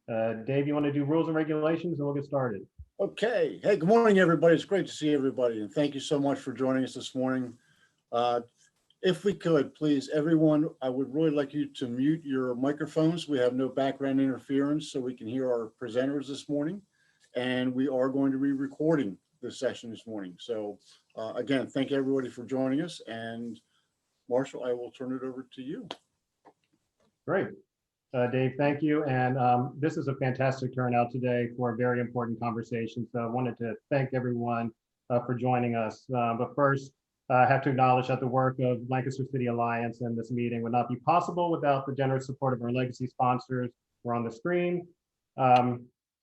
Dave, you want to do rules and regulations and we'll get started? Okay. Hey, good morning, everybody. It's great to see everybody, and thank you so much for joining us this morning. If we could, please, everyone, I would really like you to mute your microphones. We have no background interference, so we can hear our presenters this morning. And we are going to be recording this session this morning. So again, thank everybody for joining us. And Marshall, I will turn it over to you. Great. Dave, thank you. And this is a fantastic turnout today for a very important conversation. So I wanted to thank everyone for joining us. But first, I have to acknowledge that the work of Lancaster City Alliance and this meeting would not be possible without the generous support of our legacy sponsors who are on the screen.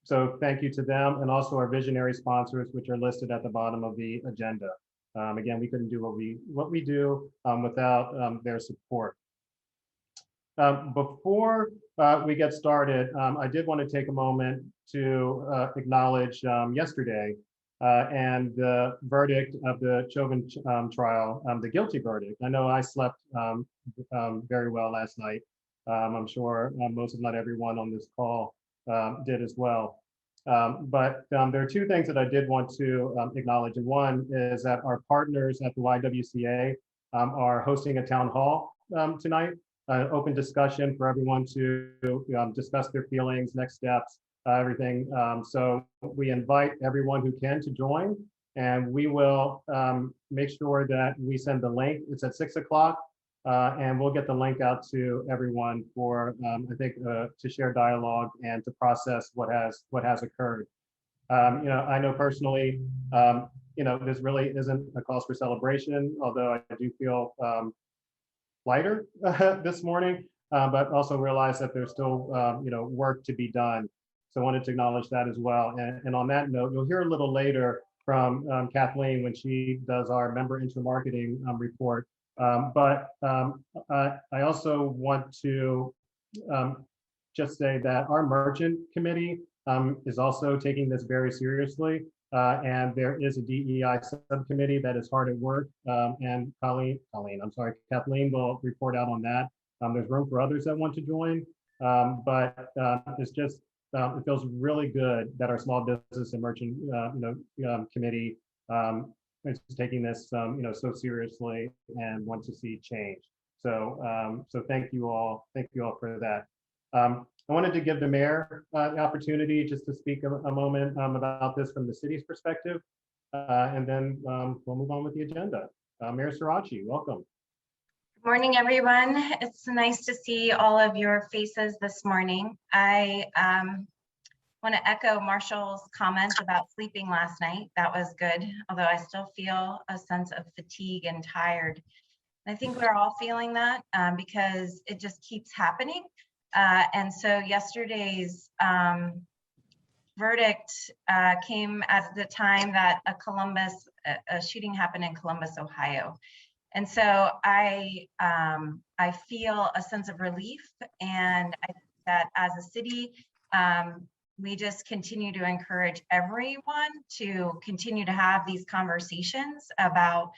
So thank you to them, and also our visionary sponsors, which are listed at the bottom of the agenda. Again, we couldn't do what we do without their support. Before we get started, I did want to take a moment to acknowledge yesterday and the verdict of the Chauvin trial, the guilty verdict. I know I slept very well last night. I'm sure most, if not everyone on this call did as well. But there are two things that I did want to acknowledge. And one is that our partners at the YWCA are hosting a town hall tonight, an open discussion for everyone to discuss their feelings, next steps, everything. So we invite everyone who can to join, and we will make sure that we send the link. It's at 6 o'clock, and we'll get the link out to everyone for, I think, to share dialogue and to process what has occurred. I know personally, this really isn't a cause for celebration, although I do feel lighter this morning, but also realize that there's still work to be done. So I wanted to acknowledge that as well. And on that note, you'll hear a little later from Kathleen when she does our member intermarketing report. But I also want to just say that our merchant committee is also taking this very seriously. And there is a DEI subcommittee that is hard at work. And Kathleen will report out on that. There's room for others that want to join. But it's just, it feels really good that our small business and merchant committee is taking this so seriously and want to see change. So thank you all for that. I wanted to give the mayor the opportunity just to speak a moment about this from the city's perspective, and then we'll move on with the agenda. Mayor Sorace, welcome. Good morning, everyone. It's nice to see all of your faces this morning. I want to echo Marshall's comments about sleeping last night. That was good, although I still feel a sense of fatigue and tired. I think we're all feeling that because it just keeps happening. And so yesterday's verdict came at the time that a shooting happened in Columbus, Ohio. And so I feel a sense of relief, and I think that as a city, we just continue to encourage everyone to continue to have these conversations about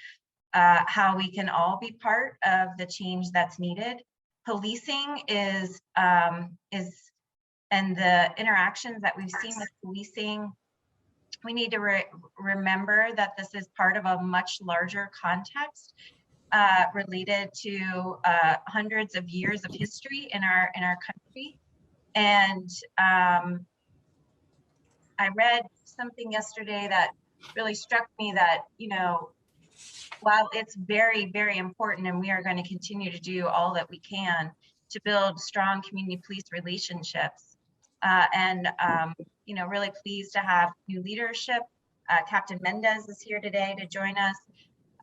how we can all be part of the change that's needed. Policing is and the interactions that we've seen with policing, we need to remember that this is part of a much larger context related to hundreds of years of history in our country. And I read something yesterday that really struck me that, while it's very, very important, and we are going to continue to do all that we can to build strong community police relationships, really pleased to have new leadership. Captain Mendez is here today to join us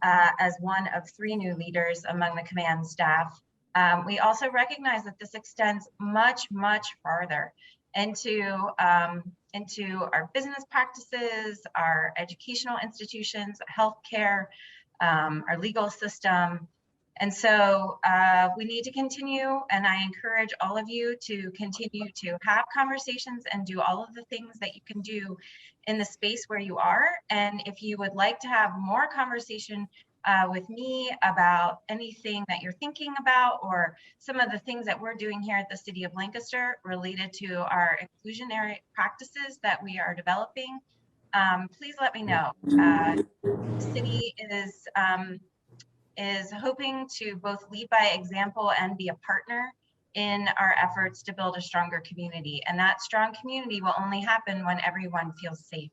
as one of 3 new leaders among the command staff. We also recognize that this extends much, much farther into our business practices, our educational institutions, healthcare, our legal system. And so we need to continue, and I encourage all of you to continue to have conversations and do all of the things that you can do in the space where you are. And if you would like to have more conversation with me about anything that you're thinking about or some of the things that we're doing here at the City of Lancaster related to our inclusionary practices that we are developing, please let me know. The city is hoping to both lead by example and be a partner in our efforts to build a stronger community. And that strong community will only happen when everyone feels safe.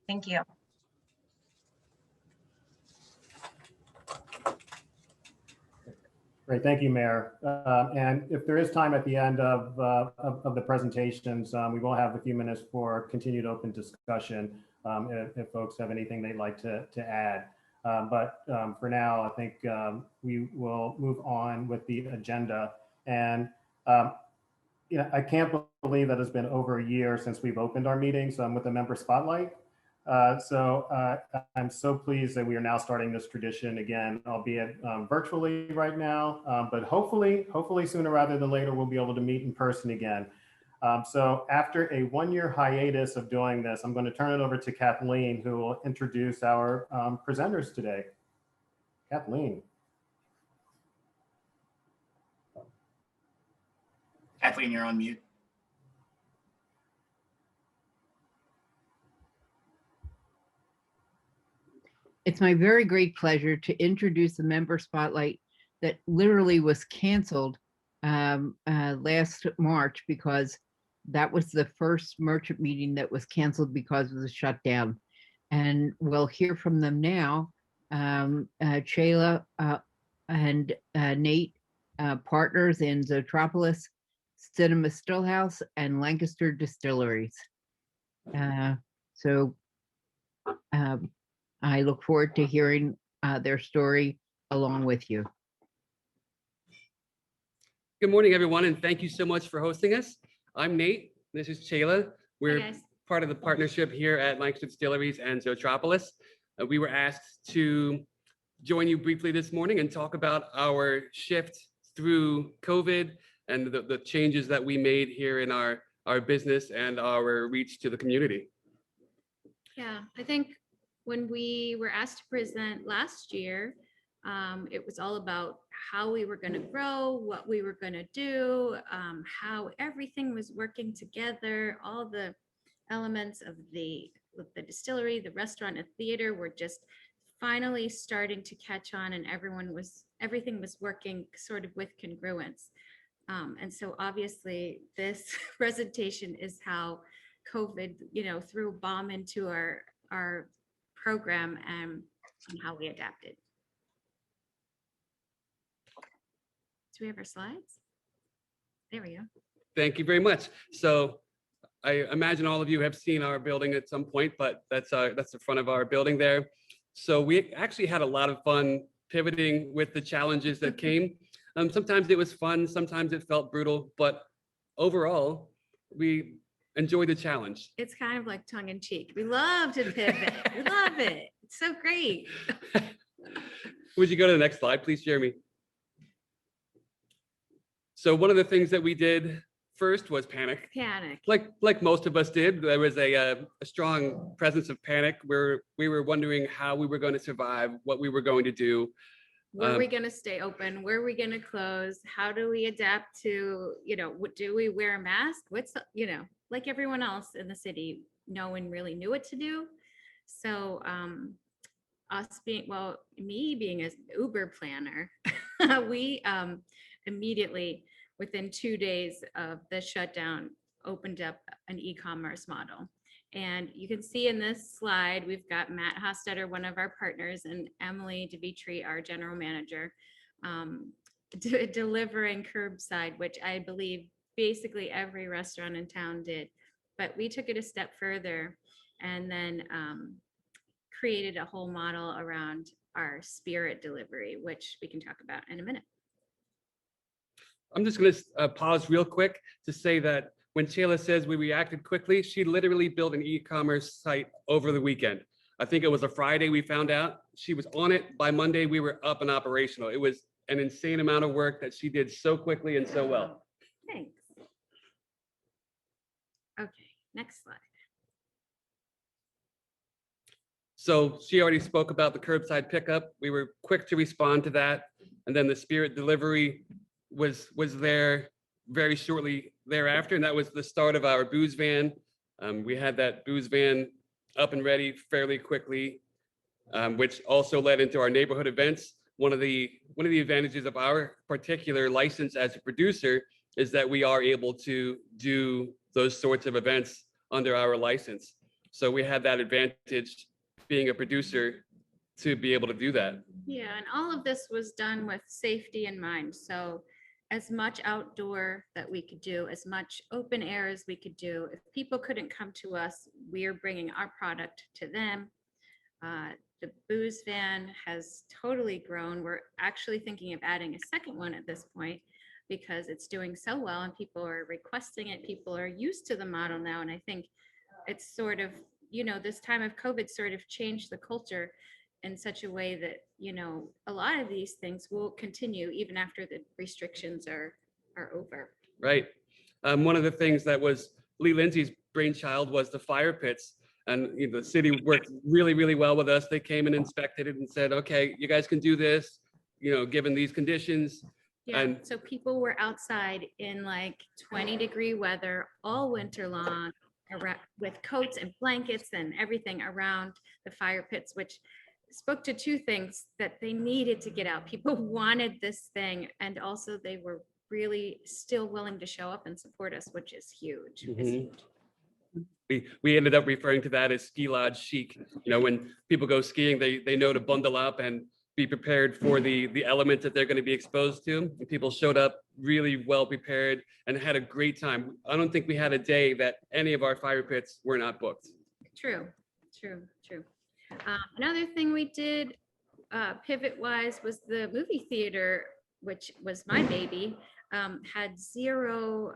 Thank you. Great, thank you, Mayor. And if there is time at the end of the presentations, we will have a few minutes for continued open discussion if folks have anything they'd like to add. But for now, I think we will move on with the agenda. And yeah, I can't believe that it's been over a year since we've opened our meetings with the member spotlight. So I'm so pleased that we are now starting this tradition again, albeit virtually right now, but hopefully sooner rather than later, we'll be able to meet in person again. So after a one-year hiatus of doing this, I'm going to turn it over to Kathleen, who will introduce our presenters today. Kathleen. Kathleen, you're on mute. It's my very great pleasure to introduce the member spotlight that literally was canceled last March because that was the first merchant meeting that was canceled because of the shutdown. And we'll hear from them now. Shayla and Nate, partners in Zootropolis, Cinema Stillhouse, and Lancaster Distilleries. I look forward to hearing their story along with you. Good morning, everyone, and thank you so much for hosting us. I'm Nate. This is Shayla. We're part of the partnership here at Lancaster Distilleries and Zootropolis. We were asked to join you briefly this morning and talk about our shift through COVID and the changes that we made here in our business and our reach to the community. Yeah, I think when we were asked to present last year, it was all about how we were going to grow, what we were going to do, how everything was working together. All the elements of the distillery, the restaurant, and theater were just finally starting to catch on, and everything was working sort of with congruence. And so obviously this presentation is how COVID, threw a bomb into our program and how we adapted. Do we have our slides? There we go. Thank you very much. So I imagine all of you have seen our building at some point, but that's the front of our building there. So we actually had a lot of fun pivoting with the challenges that came. Sometimes it was fun, sometimes it felt brutal, but overall, we enjoyed the challenge. It's kind of like tongue in cheek. We love to pivot. We love it. It's so great. Would you go to the next slide, please, Jeremy? So one of the things that we did first was panic. Panic. Like most of us did. There was a strong presence of panic where we were wondering how we were going to survive, what we were going to do. Were we going to stay open? Were we going to close? How do we adapt to, do we wear a mask? Like everyone else in the city, no one really knew what to do. So me being an Uber planner, we immediately, within 2 days of the shutdown, opened up an e-commerce model. And you can see in this slide, we've got Matt Hostetter, one of our partners, and Emily DeVitri, our general manager, delivering curbside, which I believe basically every restaurant in town did. But we took it a step further and then created a whole model around our spirit delivery, which we can talk about in a minute. I'm just going to pause real quick to say that when Shayla says we reacted quickly, she literally built an e-commerce site over the weekend. I think it was a Friday we found out. She was on it. By Monday, we were up and operational. It was an insane amount of work that she did so quickly and so well. Thanks. Okay, next slide. So she already spoke about the curbside pickup. We were quick to respond to that. And then the Spirit delivery was there very shortly thereafter. And that was the start of our booze van. We had that booze van up and ready fairly quickly, which also led into our neighborhood events. One of the advantages of our particular license as a producer is that we are able to do those sorts of events under our license. So we had that advantage being a producer to be able to do that. Yeah, and all of this was done with safety in mind. So as much outdoor that we could do, as much open air as we could do. If people couldn't come to us, we're bringing our product to them. The booze van has totally grown. We're actually thinking of adding a second one at this point because it's doing so well and people are requesting it. People are used to the model now. And I think it's sort of, this time of COVID sort of changed the culture in such a way that, a lot of these things will continue even after the restrictions are over. Right. One of the things that was Lee Lindsay's brainchild was the fire pits. And the city worked really, really well with us. They came and inspected it and said, okay, you guys can do this, given these conditions. Yeah, And so people were outside in like 20-degree weather all winter long with coats and blankets and everything around the fire pits, which spoke to two things: that they needed to get out. People wanted this thing, and also they were really still willing to show up and support us, which is huge. It's huge. We ended up referring to that as ski lodge chic. When people go skiing, they know to bundle up and be prepared for the elements that they're going to be exposed to. And people showed up really well prepared and had a great time. I don't think we had a day that any of our fire pits were not booked. True. Another thing we did pivot-wise was the movie theater, which was my baby, had zero,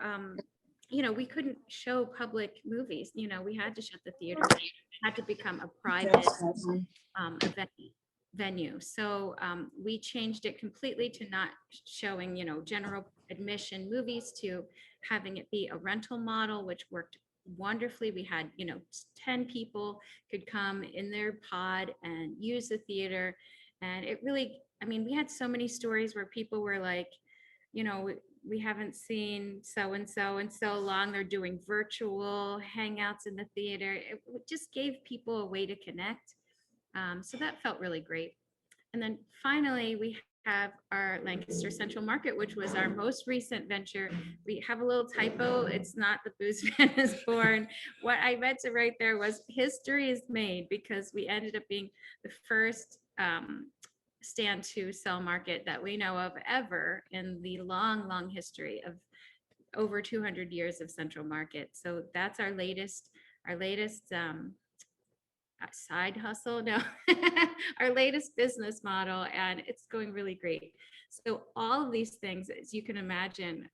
we couldn't show public movies. We had to shut the theater. It had to become a private event venue. So we changed it completely to not showing, general admission movies, to having it be a rental model, which worked wonderfully. We had, 10 people could come in their pod and use the theater. And it really, we had so many stories where people were like, we haven't seen so-and-so in so long. They're doing virtual hangouts in the theater. It just gave people a way to connect. So that felt really great. And then finally, we have our Lancaster Central Market, which was our most recent venture. We have a little typo. It's not the booze van is born. What I meant to write there was history is made, because we ended up being the first stand to sell market that we know of ever in the long history of over 200 years of Central Market. So that's our latest side hustle, no, our latest business model, and it's going really great. So all of these things, as you can imagine,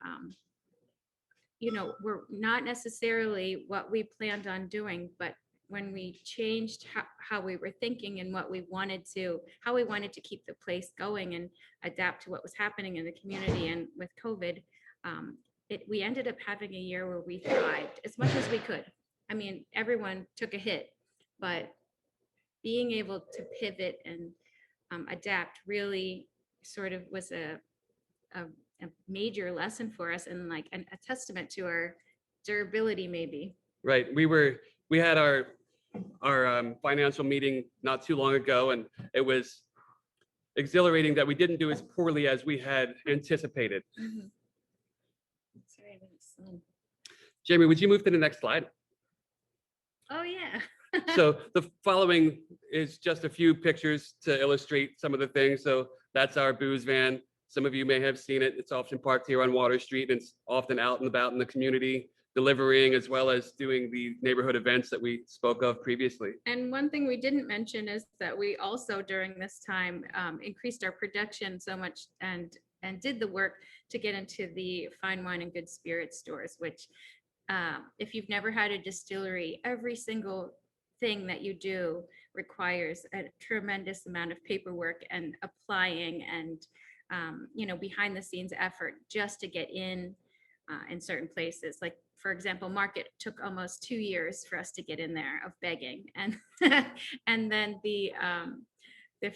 were not necessarily what we planned on doing, but when we changed how we were thinking and how we wanted to keep the place going and adapt to what was happening in the community and with COVID, we ended up having a year where we thrived as much as we could. Everyone took a hit, but being able to pivot and adapt really sort of was a major lesson for us, and like a testament to our durability, maybe. Right. We had our financial meeting not too long ago, and it was exhilarating that we didn't do as poorly as we had anticipated. Mm-hmm. Sorry, Jamie, would you move to the next slide? Oh yeah. So the following is just a few pictures to illustrate some of the things. So that's our booze van. Some of you may have seen it. It's often parked here on Water Street, and it's often out and about in the community, delivering as well as doing the neighborhood events that we spoke of previously. And one thing we didn't mention is that we also during this time increased our production so much and did the work to get into the fine wine and good spirits stores, which if you've never had a distillery, every single thing that you do requires a tremendous amount of paperwork and applying and behind the scenes effort just to get in in certain places. Like, for example, Market took almost 2 years for us to get in there of begging. And, and then the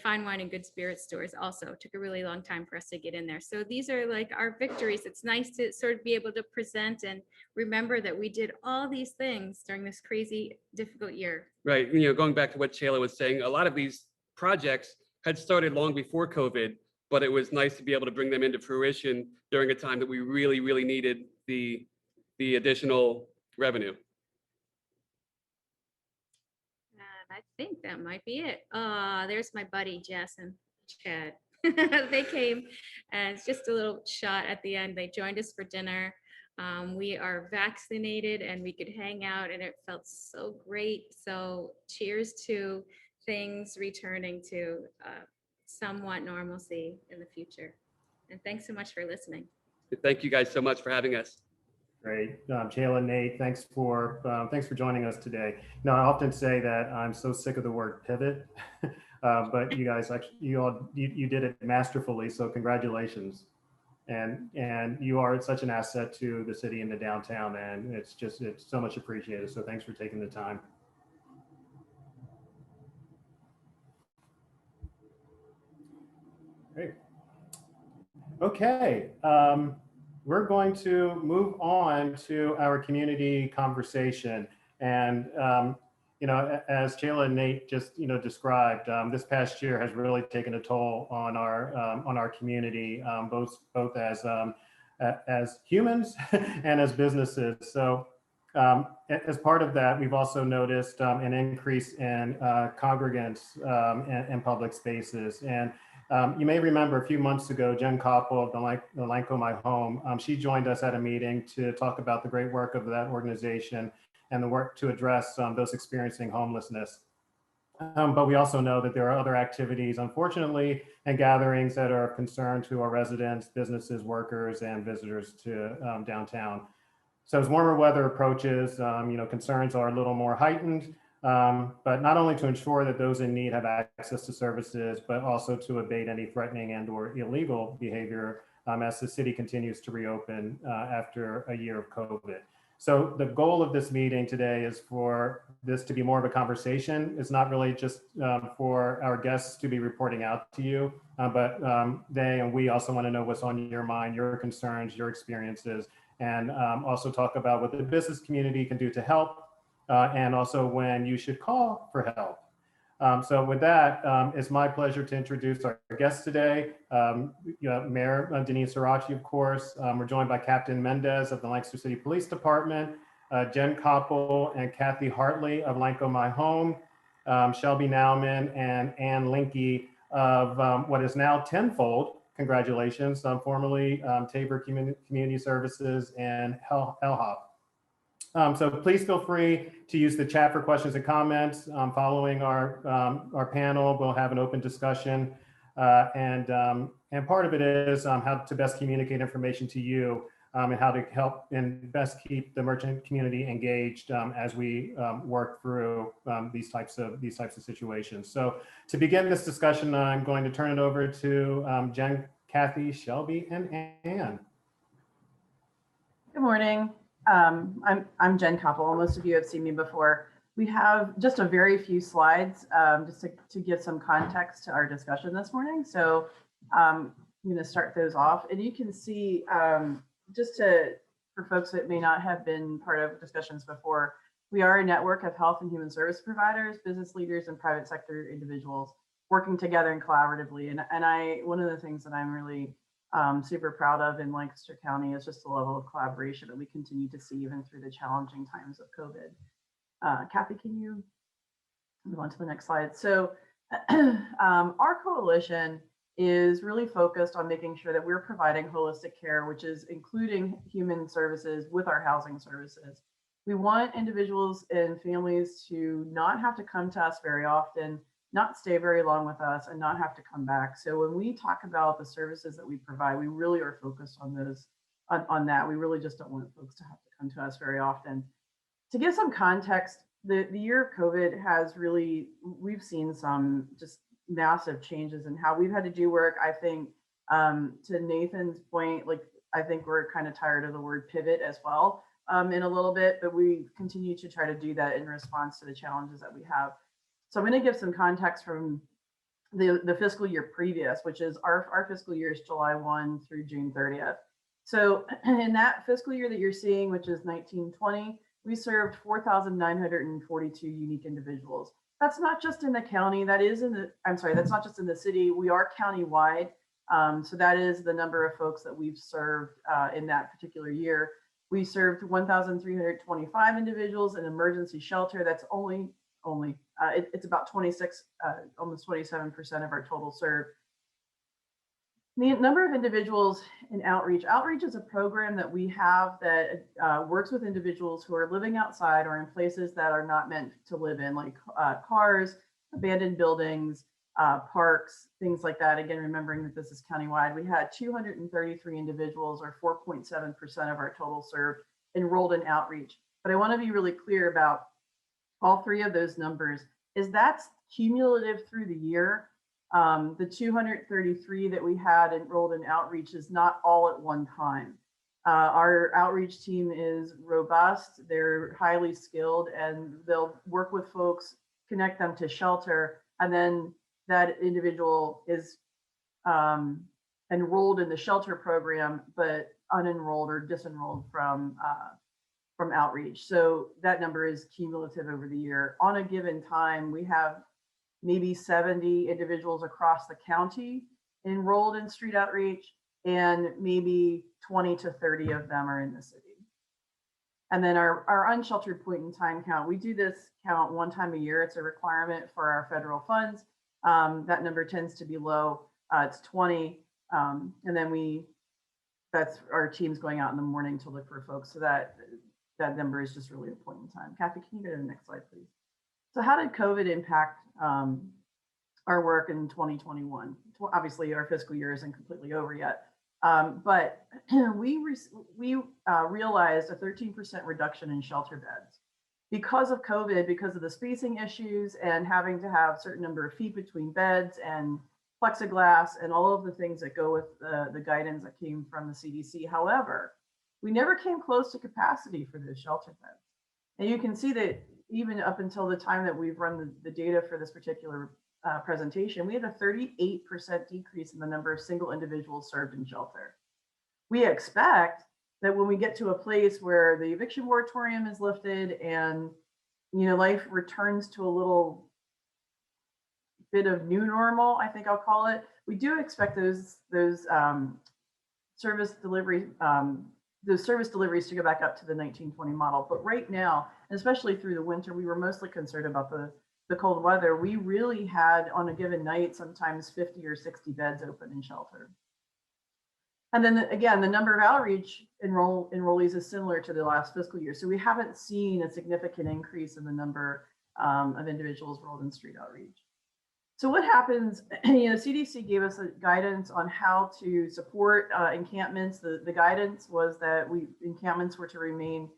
fine wine and good spirit stores also took a really long time for us to get in there. So these are like our victories. It's nice to sort of be able to present and remember that we did all these things during this crazy, difficult year. Right. Going back to what Shayla was saying, a lot of these projects had started long before COVID, but it was nice to be able to bring them into fruition during a time that we really, really needed the additional revenue. I think that might be it. There's my buddy Jess and Chad. They came, and it's just a little shot at the end. They joined us for dinner. We are vaccinated and we could hang out, and it felt so great. So cheers to things returning to somewhat normalcy in the future. And thanks so much for listening. Thank you guys so much for having us. Great. Jayla, Nate, thanks for joining us today. I often say that I'm so sick of the word pivot, but you guys actually, you did it masterfully. So congratulations. And you are such an asset to the city and the downtown, and it's so much appreciated. So thanks for taking the time. Great. Okay. We're going to move on to our community conversation. And, as Shayla and Nate just, described, this past year has really taken a toll on our community, both as humans and as businesses. So as part of that, we've also noticed an increase in congregants in public spaces. And you may remember a few months ago, Jen Koppel of the LancCo My Home, she joined us at a meeting to talk about the great work of that organization and the work to address those experiencing homelessness. But we also know that there are other activities, unfortunately, and gatherings that are of concern to our residents, businesses, workers, and visitors to downtown. So as warmer weather approaches, concerns are a little more heightened. But not only to ensure that those in need have access to services, but also to abate any threatening and/or illegal behavior as the city continues to reopen after a year of COVID. So the goal of this meeting today is for this to be more of a conversation. It's not really just for our guests to be reporting out to you, but they and we also want to know what's on your mind, your concerns, your experiences, and also talk about what the business community can do to help. And also when you should call for help. So with that, it's my pleasure to introduce our guests today. Mayor Danene Sorace, of course. We're joined by Captain Mendez of the Lancaster City Police Department, Jen Koppel and Kathy Hartley of LancCo My Home, Shelby Nauman and Ann Linke of what is now Tenfold. Congratulations, formerly Tabor Community Services and HELHOP. So please feel free to use the chat for questions and comments. Following our panel, we'll have an open discussion. And part of it is how to best communicate information to you and how to help and best keep the merchant community engaged as we work through these types of situations. So to begin this discussion, I'm going to turn it over to Jen, Kathy, Shelby, and Ann. Good morning. I'm Jen Koppel. Most of you have seen me before. We have just a very few slides just to give some context to our discussion this morning. So I'm going to start those off. And you can see, for folks that may not have been part of discussions before, we are a network of health and human service providers, business leaders, and private sector individuals working together and collaboratively. And one of the things that I'm really super proud of in Lancaster County is just the level of collaboration that we continue to see even through the challenging times of COVID. Kathy, can you move on to the next slide? So our coalition is really focused on making sure that we're providing holistic care, which is including human services with our housing services. We want individuals and families to not have to come to us very often, not stay very long with us, and not have to come back. So when we talk about the services that we provide, we really are focused on those, on that. We really just don't want folks to have to come to us very often. To give some context, the year of COVID has really, we've seen some just massive changes in how we've had to do work. I think to Nathan's point, like I think we're kind of tired of the word pivot as well in a little bit, but we continue to try to do that in response to the challenges that we have. So I'm going to give some context from the fiscal year previous, which is our fiscal year is July 1 through June 30th. So in that fiscal year that you're seeing, which is 1920, we served 4,942 unique individuals. That's not just in the county, that is in the, I'm sorry, that's not just in the city, we are county-wide. So that is the number of folks that we've served in that particular year. We served 1,325 individuals in emergency shelter. That's it's about 26, almost 27% of our total served. The number of individuals in outreach. Outreach is a program that we have that works with individuals who are living outside or in places that are not meant to live in, like cars, abandoned buildings, parks, things like that. Again, remembering that this is countywide, we had 233 individuals, or 4.7% of our total served, enrolled in outreach. But I want to be really clear about all three of those numbers, is that's cumulative through the year. The 233 that we had enrolled in outreach is not all at one time. Our outreach team is robust, they're highly skilled, and they'll work with folks, connect them to shelter, and then that individual is enrolled in the shelter program, but unenrolled or disenrolled from outreach. So that number is cumulative over the year. On a given time, we have maybe 70 individuals across the county enrolled in street outreach, and maybe 20 to 30 of them are in the city. And then our unsheltered point in time count, we do this count one time a year. It's a requirement for our federal funds. That number tends to be low. It's 20. And then that's our teams going out in the morning to look for folks. So that number is just really a point in time. Kathy, can you go to the next slide, please? So how did COVID impact our work in 2021? Obviously, our fiscal year isn't completely over yet, but we realized a 13% reduction in shelter beds because of COVID, because of the spacing issues and having to have a certain number of feet between beds and plexiglass and all of the things that go with the guidance that came from the CDC. However, we never came close to capacity for those shelter beds. And you can see that even up until the time that we've run the data for this particular presentation, we had a 38% decrease in the number of single individuals served in shelter. We expect that when we get to a place where the eviction moratorium is lifted and life returns to a little bit of new normal, I think I'll call it, we do expect those service deliveries to go back up to the 1920 model. But right now, especially through the winter, we were mostly concerned about the cold weather. We really had, on a given night, sometimes 50 or 60 beds open in shelter. And then again, the number of outreach enrollees is similar to the last fiscal year. So we haven't seen a significant increase in the number of individuals enrolled in street outreach. So what happens, CDC gave us a guidance on how to support encampments. The guidance was that encampments were to remain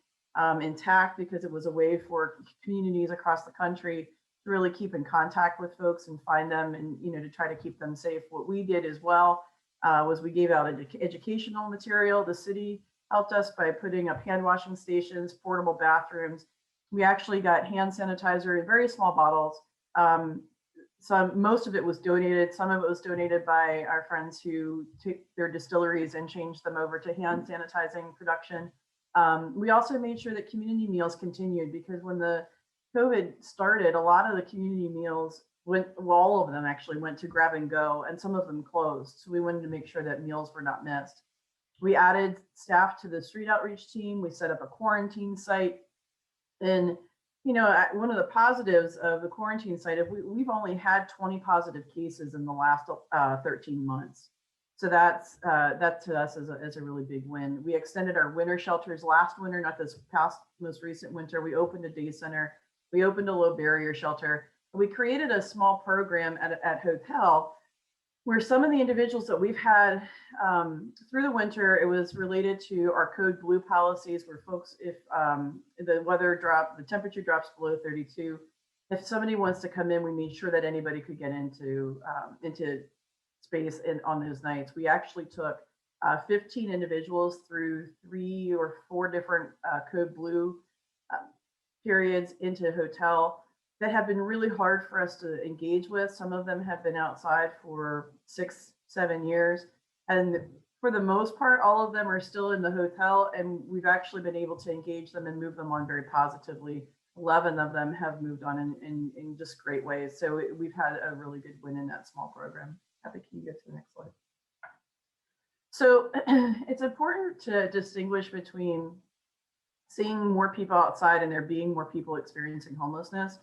intact because it was a way for communities across the country to really keep in contact with folks and find them and, to try to keep them safe. What we did as well was we gave out educational material. The city helped us by putting up hand washing stations, portable bathrooms. We actually got hand sanitizer in very small bottles. Most of it was donated. Some of it was donated by our friends who took their distilleries and changed them over to hand sanitizing production. We also made sure that community meals continued, because when the COVID started, a lot of the community meals all of them actually went to grab and go, and some of them closed. So we wanted to make sure that meals were not missed. We added staff to the street outreach team. We set up a quarantine site. And one of the positives of the quarantine site, we've only had 20 positive cases in the last 13 months. So that to us is a really big win. We extended our winter shelters last winter, not this most recent winter. We opened a day center. We opened a low barrier shelter. We created a small program at hotel where some of the individuals that we've had through the winter, it was related to our code blue policies, where folks, if the temperature drops below 32, if somebody wants to come in, we made sure that anybody could get into space on those nights. We actually took 15 individuals through 3 or 4 different code blue periods into hotel that have been really hard for us to engage with. Some of them have been outside for 6, 7 years. And for the most part, all of them are still in the hotel, and we've actually been able to engage them and move them on very positively. 11 of them have moved on in just great ways. So we've had a really good win in that small program. Happy, can you go to the next slide? So it's important to distinguish between seeing more people outside and there being more people experiencing homelessness.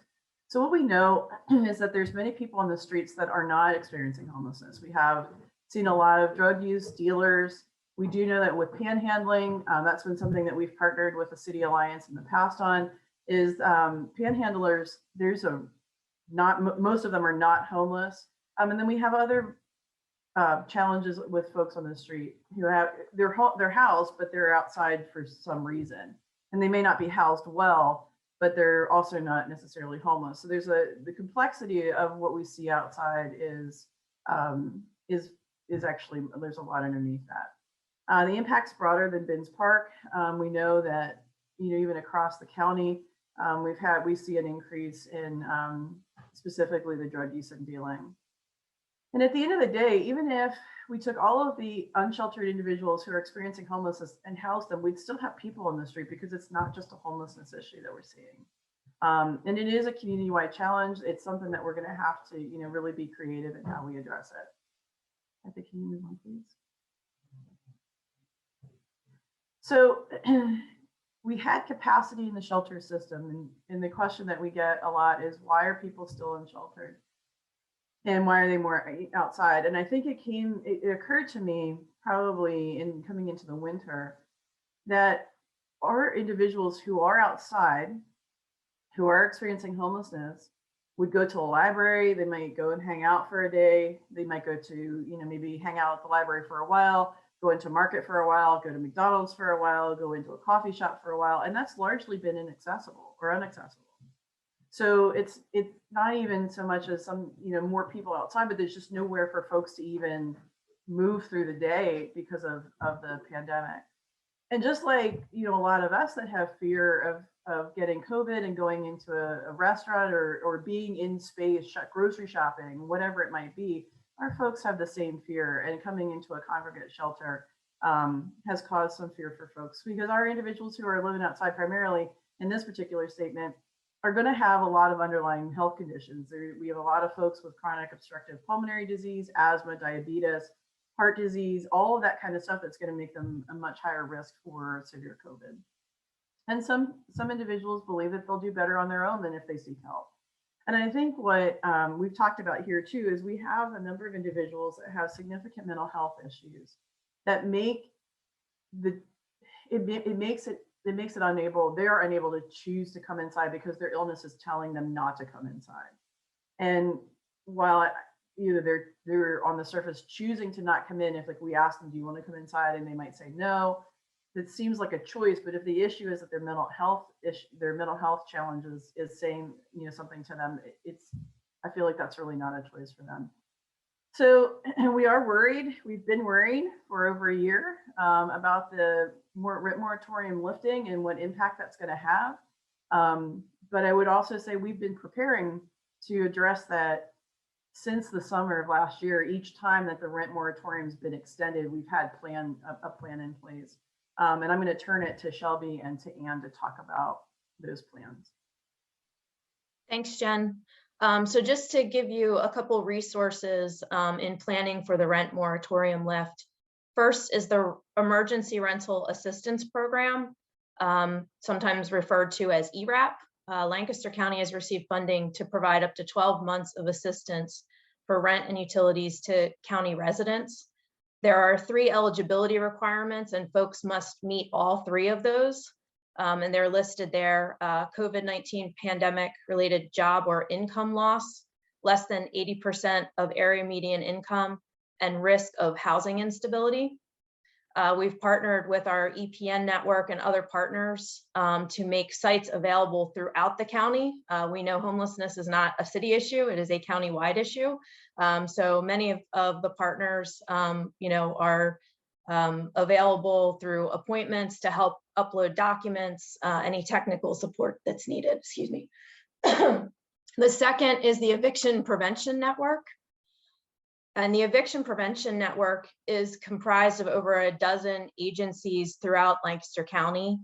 So what we know is that there's many people on the streets that are not experiencing homelessness. We have seen a lot of drug use, dealers. We do know that with panhandling, that's been something that we've partnered with the City Alliance in the past on, is panhandlers, most of them are not homeless. And then we have other challenges with folks on the street who have, they're housed, but they're outside for some reason. And they may not be housed well, but they're also not necessarily homeless. So there's the complexity of what we see outside is actually, there's a lot underneath that. The impact's broader than Binns Park. We know that, even across the county, we see an increase in specifically the drug use and dealing. And at the end of the day, even if we took all of the unsheltered individuals who are experiencing homelessness and housed them, we'd still have people on the street because it's not just a homelessness issue that we're seeing. And it is a community-wide challenge. It's something that we're going to have to, really be creative in how we address it. I think, can you move on, please? So we had capacity in the shelter system. And the question that we get a lot is, why are people still unsheltered? And why are they more outside? And I think it occurred to me probably in coming into the winter that our individuals who are outside, who are experiencing homelessness, would go to a library. They might go and hang out for a day. They might go to, maybe hang out at the library for a while, go into market for a while, go to McDonald's for a while, go into a coffee shop for a while. And that's largely been inaccessible or unaccessible. So it's not even so much as some, more people outside, but there's just nowhere for folks to even move through the day because of the pandemic. And just like, a lot of us that have fear of getting COVID and going into a restaurant or being in space, grocery shopping, whatever it might be, our folks have the same fear, and coming into a congregate shelter has caused some fear for folks, because our individuals who are living outside primarily in this particular statement are going to have a lot of underlying health conditions. We have a lot of folks with chronic obstructive pulmonary disease, asthma, diabetes, heart disease, all of that kind of stuff that's going to make them a much higher risk for severe COVID. And some individuals believe that they'll do better on their own than if they seek help. And I think what we've talked about here too is we have a number of individuals that have significant mental health issues that make it makes it unable, they are unable to choose to come inside because their illness is telling them not to come inside. And while either they're on the surface choosing to not come in, if we ask them, do you want to come inside? And they might say no. It seems like a choice, but if the issue is that their mental health challenges is saying something to them, I feel like that's really not a choice for them. So we are worried. We've been worried for over a year about the rent moratorium lifting and what impact that's going to have. But I would also say we've been preparing to address that since the summer of last year. Each time that the rent moratorium has been extended, we've had a plan in place. And I'm going to turn it to Shelby and to Ann to talk about those plans. Thanks, Jen. So just to give you a couple resources in planning for the rent moratorium lift. First is the Emergency Rental Assistance Program, sometimes referred to as ERAP. Lancaster County has received funding to provide up to 12 months of assistance for rent and utilities to county residents. There are 3 eligibility requirements, and folks must meet all 3 of those. And they're listed there: COVID-19 pandemic related job or income loss, less than 80% of area median income, and risk of housing instability. We've partnered with our EPN network and other partners to make sites available throughout the county. We know homelessness is not a city issue, it is a county-wide issue. So many of the partners, are available through appointments to help upload documents, any technical support that's needed, excuse me. The second is the Eviction Prevention Network. And the Eviction Prevention Network is comprised of over a dozen agencies throughout Lancaster County.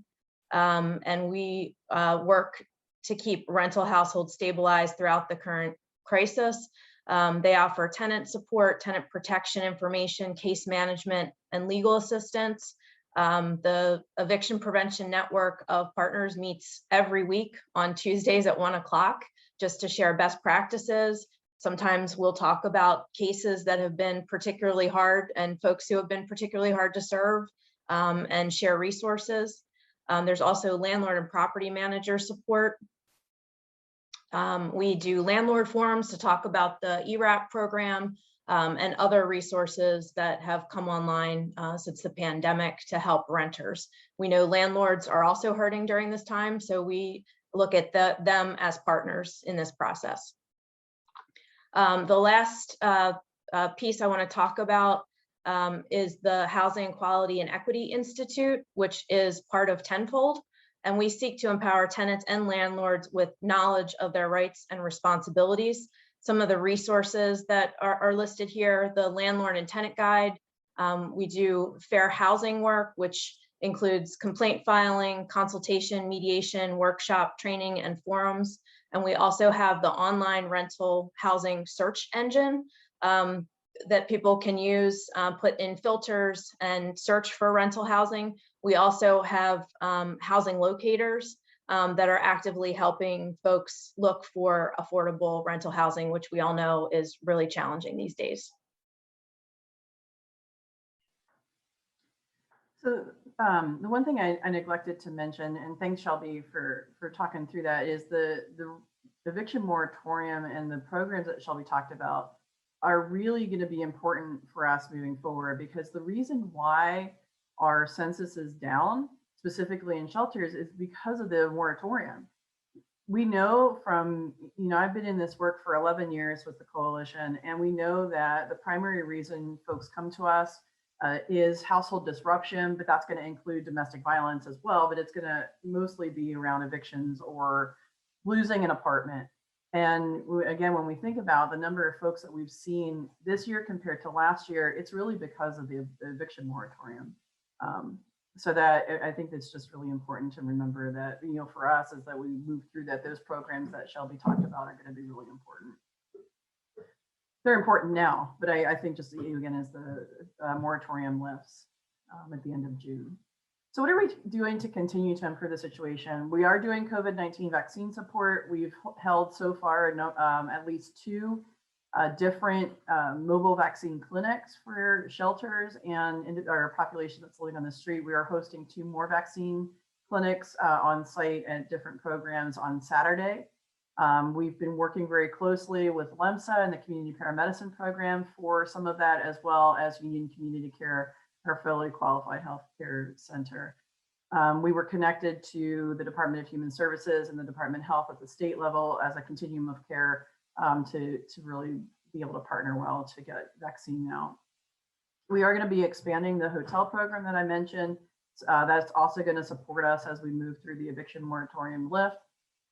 And we work to keep rental households stabilized throughout the current crisis. They offer tenant support, tenant protection information, case management, and legal assistance. The Eviction Prevention Network of partners meets every week on Tuesdays at 1 o'clock just to share best practices. Sometimes we'll talk about cases that have been particularly hard and folks who have been particularly hard to serve, and share resources. There's also landlord and property manager support. We do landlord forums to talk about the ERAP program, and other resources that have come online since the pandemic to help renters. We know landlords are also hurting during this time, so we look at them as partners in this process. The last piece I want to talk about is the Housing Quality and Equity Institute, which is part of Tenfold. And we seek to empower tenants and landlords with knowledge of their rights and responsibilities. Some of the resources that are listed here, the Landlord and Tenant Guide. We do fair housing work, which includes complaint filing, consultation, mediation, workshop, training, and forums. And we also have the online rental housing search engine that people can use, put in filters and search for rental housing. We also have housing locators that are actively helping folks look for affordable rental housing, which we all know is really challenging these days. So the one thing I neglected to mention, and thanks Shelby for talking through that, is the eviction moratorium and the programs that Shelby talked about are really going to be important for us moving forward, because the reason why our census is down, specifically in shelters, is because of the moratorium. We know from, I've been in this work for 11 years with the coalition, and we know that the primary reason folks come to us is household disruption, but that's going to include domestic violence as well, but it's going to mostly be around evictions or losing an apartment. And again, when we think about the number of folks that we've seen this year compared to last year, it's really because of the eviction moratorium. So that I think it's just really important to remember that, for us, is that we move through that. Those programs that Shelby talked about are going to be really important. They're important now, but I think just again, as the moratorium lifts at the end of June. So what are we doing to continue to improve the situation? We are doing COVID-19 vaccine support. We've held so far at least 2 different mobile vaccine clinics for shelters and our population that's living on the street. We are hosting 2 more vaccine clinics on site at different programs on Saturday. We've been working very closely with LEMSA and the community paramedicine program for some of that, as well as Union Community Care, our federally qualified healthcare center. We were connected to the Department of Human Services and the Department of Health at the state level as a continuum of care to really be able to partner well to get vaccine now. We are going to be expanding the hotel program that I mentioned. That's also going to support us as we move through the eviction moratorium lift.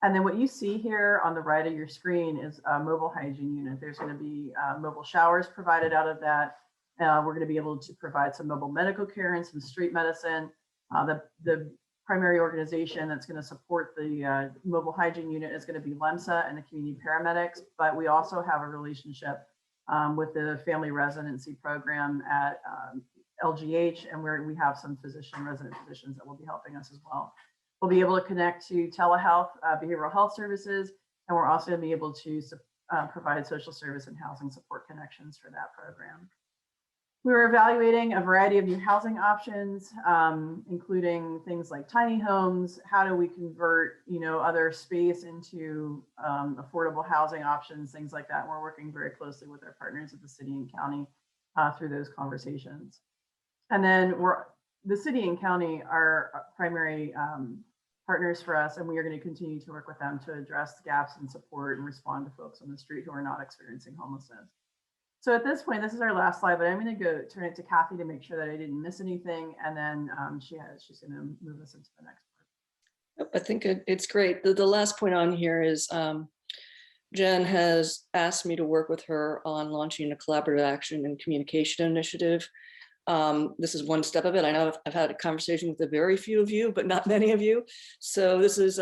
And then what you see here on the right of your screen is a mobile hygiene unit. There's going to be mobile showers provided out of that. We're going to be able to provide some mobile medical care and some street medicine. The primary organization that's going to support the mobile hygiene unit is going to be LEMSA and the community paramedics, but we also have a relationship with the family residency program at LGH, and where we have some resident physicians that will be helping us as well. We'll be able to connect to telehealth, behavioral health services, and we're also going to be able to provide social service and housing support connections for that program. We were evaluating a variety of new housing options, including things like tiny homes. How do we convert, other space into affordable housing options, things like that. And we're working very closely with our partners at the city and county through those conversations. And then the city and county are primary partners for us, and we are going to continue to work with them to address gaps in support and respond to folks on the street who are not experiencing homelessness. So at this point, this is our last slide, but I'm going to go turn it to Kathy to make sure that I didn't miss anything. And then she's going to move us into the next part. I think it's great. The last point on here is Jen has asked me to work with her on launching a collaborative action and communication initiative. This is one step of it. I know I've had a conversation with a very few of you, but not many of you. So this is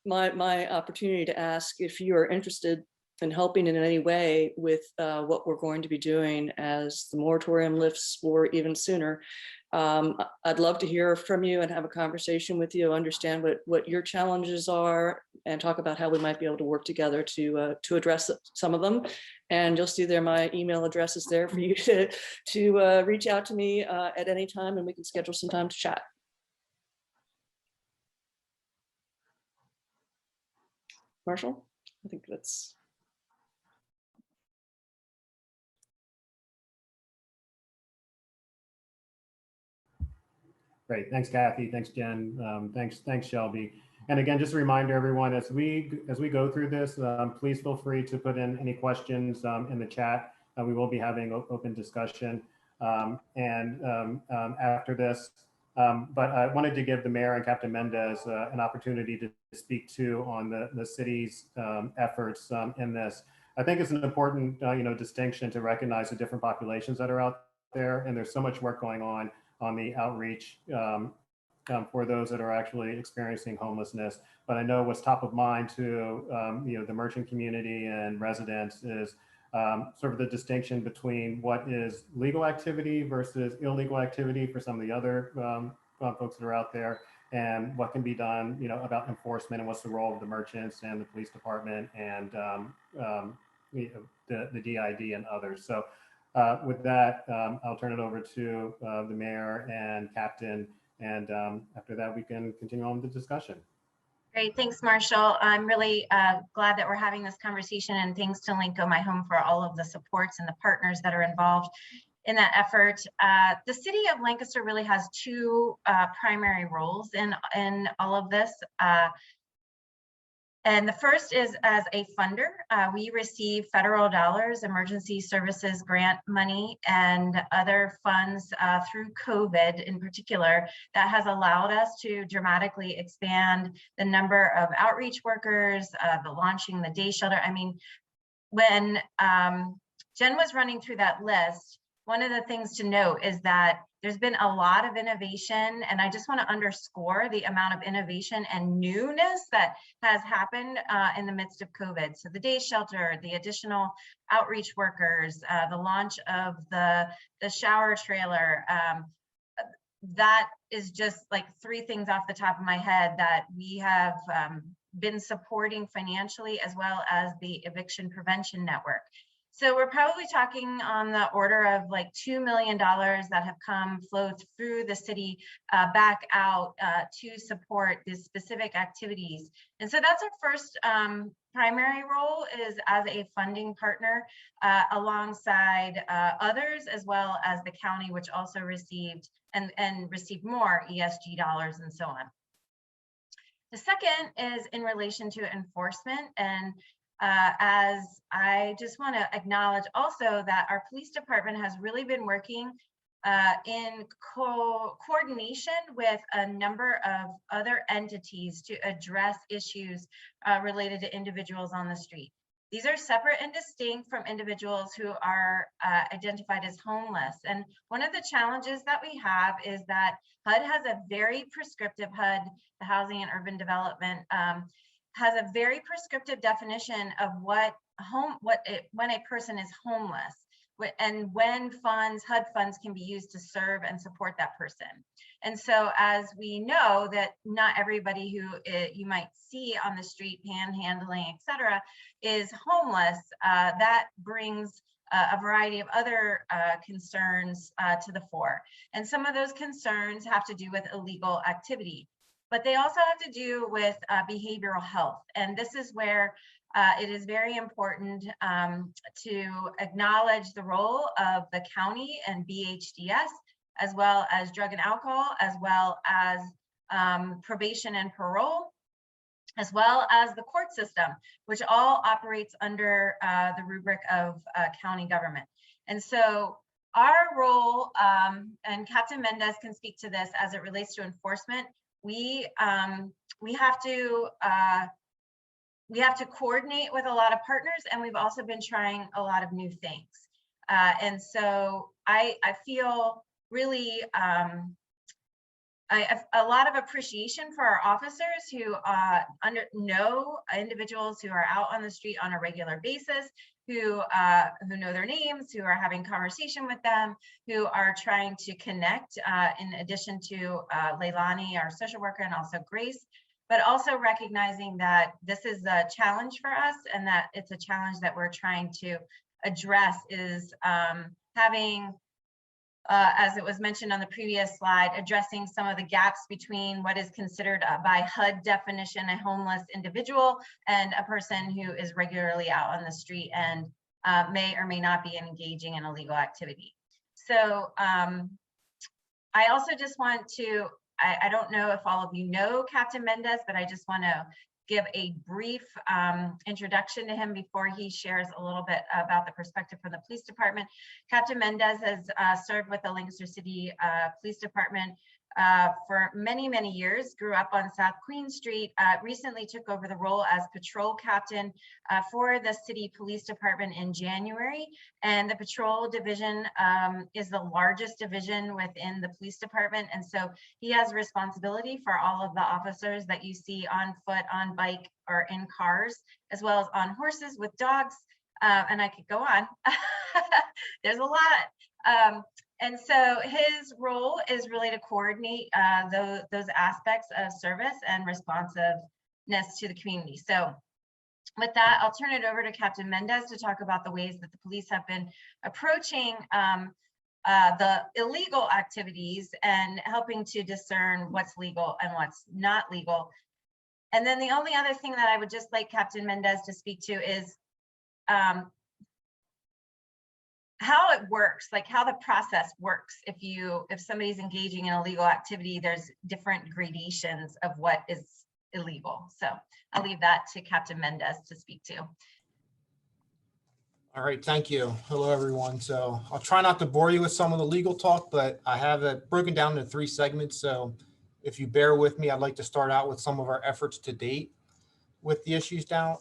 my opportunity to ask if you are interested in helping in any way with what we're going to be doing as the moratorium lifts or even sooner. I'd love to hear from you and have a conversation with you, understand what your challenges are, and talk about how we might be able to work together to address some of them. And you'll see there my email address is there for you to reach out to me at any time, and we can schedule some time to chat. Marshall, I think that's. Great, thanks Kathy, thanks Jen, thanks Shelby. And again, just a reminder everyone, as we go through this, please feel free to put in any questions in the chat. We will be having open discussion after this. But I wanted to give the mayor and Captain Mendez an opportunity to speak to on the city's efforts in this. I think it's an important distinction to recognize the different populations that are out there, and there's so much work going on the outreach for those that are actually experiencing homelessness. But I know what's top of mind to the merchant community and residents is sort of the distinction between what is legal activity versus illegal activity for some of the other folks that are out there, and what can be done about enforcement, and what's the role of the merchants and the police department and the DID and others. So with that, I'll turn it over to the mayor and captain, and after that we can continue on with the discussion. Great, thanks, Marshall. I'm really glad that we're having this conversation, and thanks to LancCo, my home, for all of the supports and the partners that are involved in that effort. The city of Lancaster really has two primary roles in all of this. And the first is as a funder. We receive federal dollars, emergency services grant money, and other funds through COVID in particular that has allowed us to dramatically expand the number of outreach workers, the launching the day shelter. I mean, when Jen was running through that list, one of the things to note is that there's been a lot of innovation, and I just want to underscore the amount of innovation and newness that has happened in the midst of COVID. So the day shelter, the additional outreach workers, the launch of the shower trailer, that is just like three things off the top of my head that we have been supporting financially, as well as the eviction prevention network. So we're probably talking on the order of like $2 million that have flowed through the city back out to support these specific activities. And so that's our first primary role, is as a funding partner alongside others, as well as the county, which also received and received more ESG dollars and so on. The second is in relation to enforcement, and as I just want to acknowledge also that our police department has really been working in coordination with a number of other entities to address issues related to individuals on the street. These are separate and distinct from individuals who are identified as homeless. And one of the challenges that we have is that HUD has a very prescriptive, the Housing and Urban Development, has a very prescriptive definition of when a person is homeless, and when HUD funds can be used to serve and support that person. And so, as we know that not everybody who you might see on the street panhandling, etc., is homeless, that brings a variety of other concerns to the fore. And some of those concerns have to do with illegal activity, but they also have to do with behavioral health. And this is where it is very important to acknowledge the role of the county and BHDS, as well as drug and alcohol, as well as probation and parole, as well as the court system, which all operates under the rubric of county government. And so our role, and Captain Mendez can speak to this as it relates to enforcement, we have to coordinate with a lot of partners, and we've also been trying a lot of new things. And so I feel really I have a lot of appreciation for our officers who know individuals who are out on the street on a regular basis, who know their names, who are having conversation with them, who are trying to connect, in addition to Leilani, our social worker, and also Grace, but also recognizing that this is a challenge for us and that it's a challenge that we're trying to address, is having, as it was mentioned on the previous slide, addressing some of the gaps between what is considered by HUD definition a homeless individual and a person who is regularly out on the street and may or may not be engaging in illegal activity. So I also just want to, I don't know if all of you know Captain Mendez, but I just want to give a brief introduction to him before he shares a little bit about the perspective from the police department. Captain Mendez has served with the Lancaster City Police Department for many, many years, grew up on South Queen Street, recently took over the role as patrol captain for the city police department in January. And the patrol division is the largest division within the police department. And so he has responsibility for all of the officers that you see on foot, on bike, or in cars, as well as on horses with dogs. And I could go on. There's a lot. And so his role is really to coordinate those aspects of service and responsiveness to the community. So with that, I'll turn it over to Captain Mendez to talk about the ways that the police have been approaching the illegal activities and helping to discern what's legal and what's not legal. And then the only other thing that I would just like Captain Mendez to speak to is how it works, like how the process works. If somebody's engaging in illegal activity, there's different gradations of what is illegal. So I'll leave that to Captain Mendez to speak to. All right, thank you. Hello, everyone. So I'll try not to bore you with some of the legal talk, but I have it broken down into 3 segments. So if you bear with me, I'd like to start out with some of our efforts to date with the issues down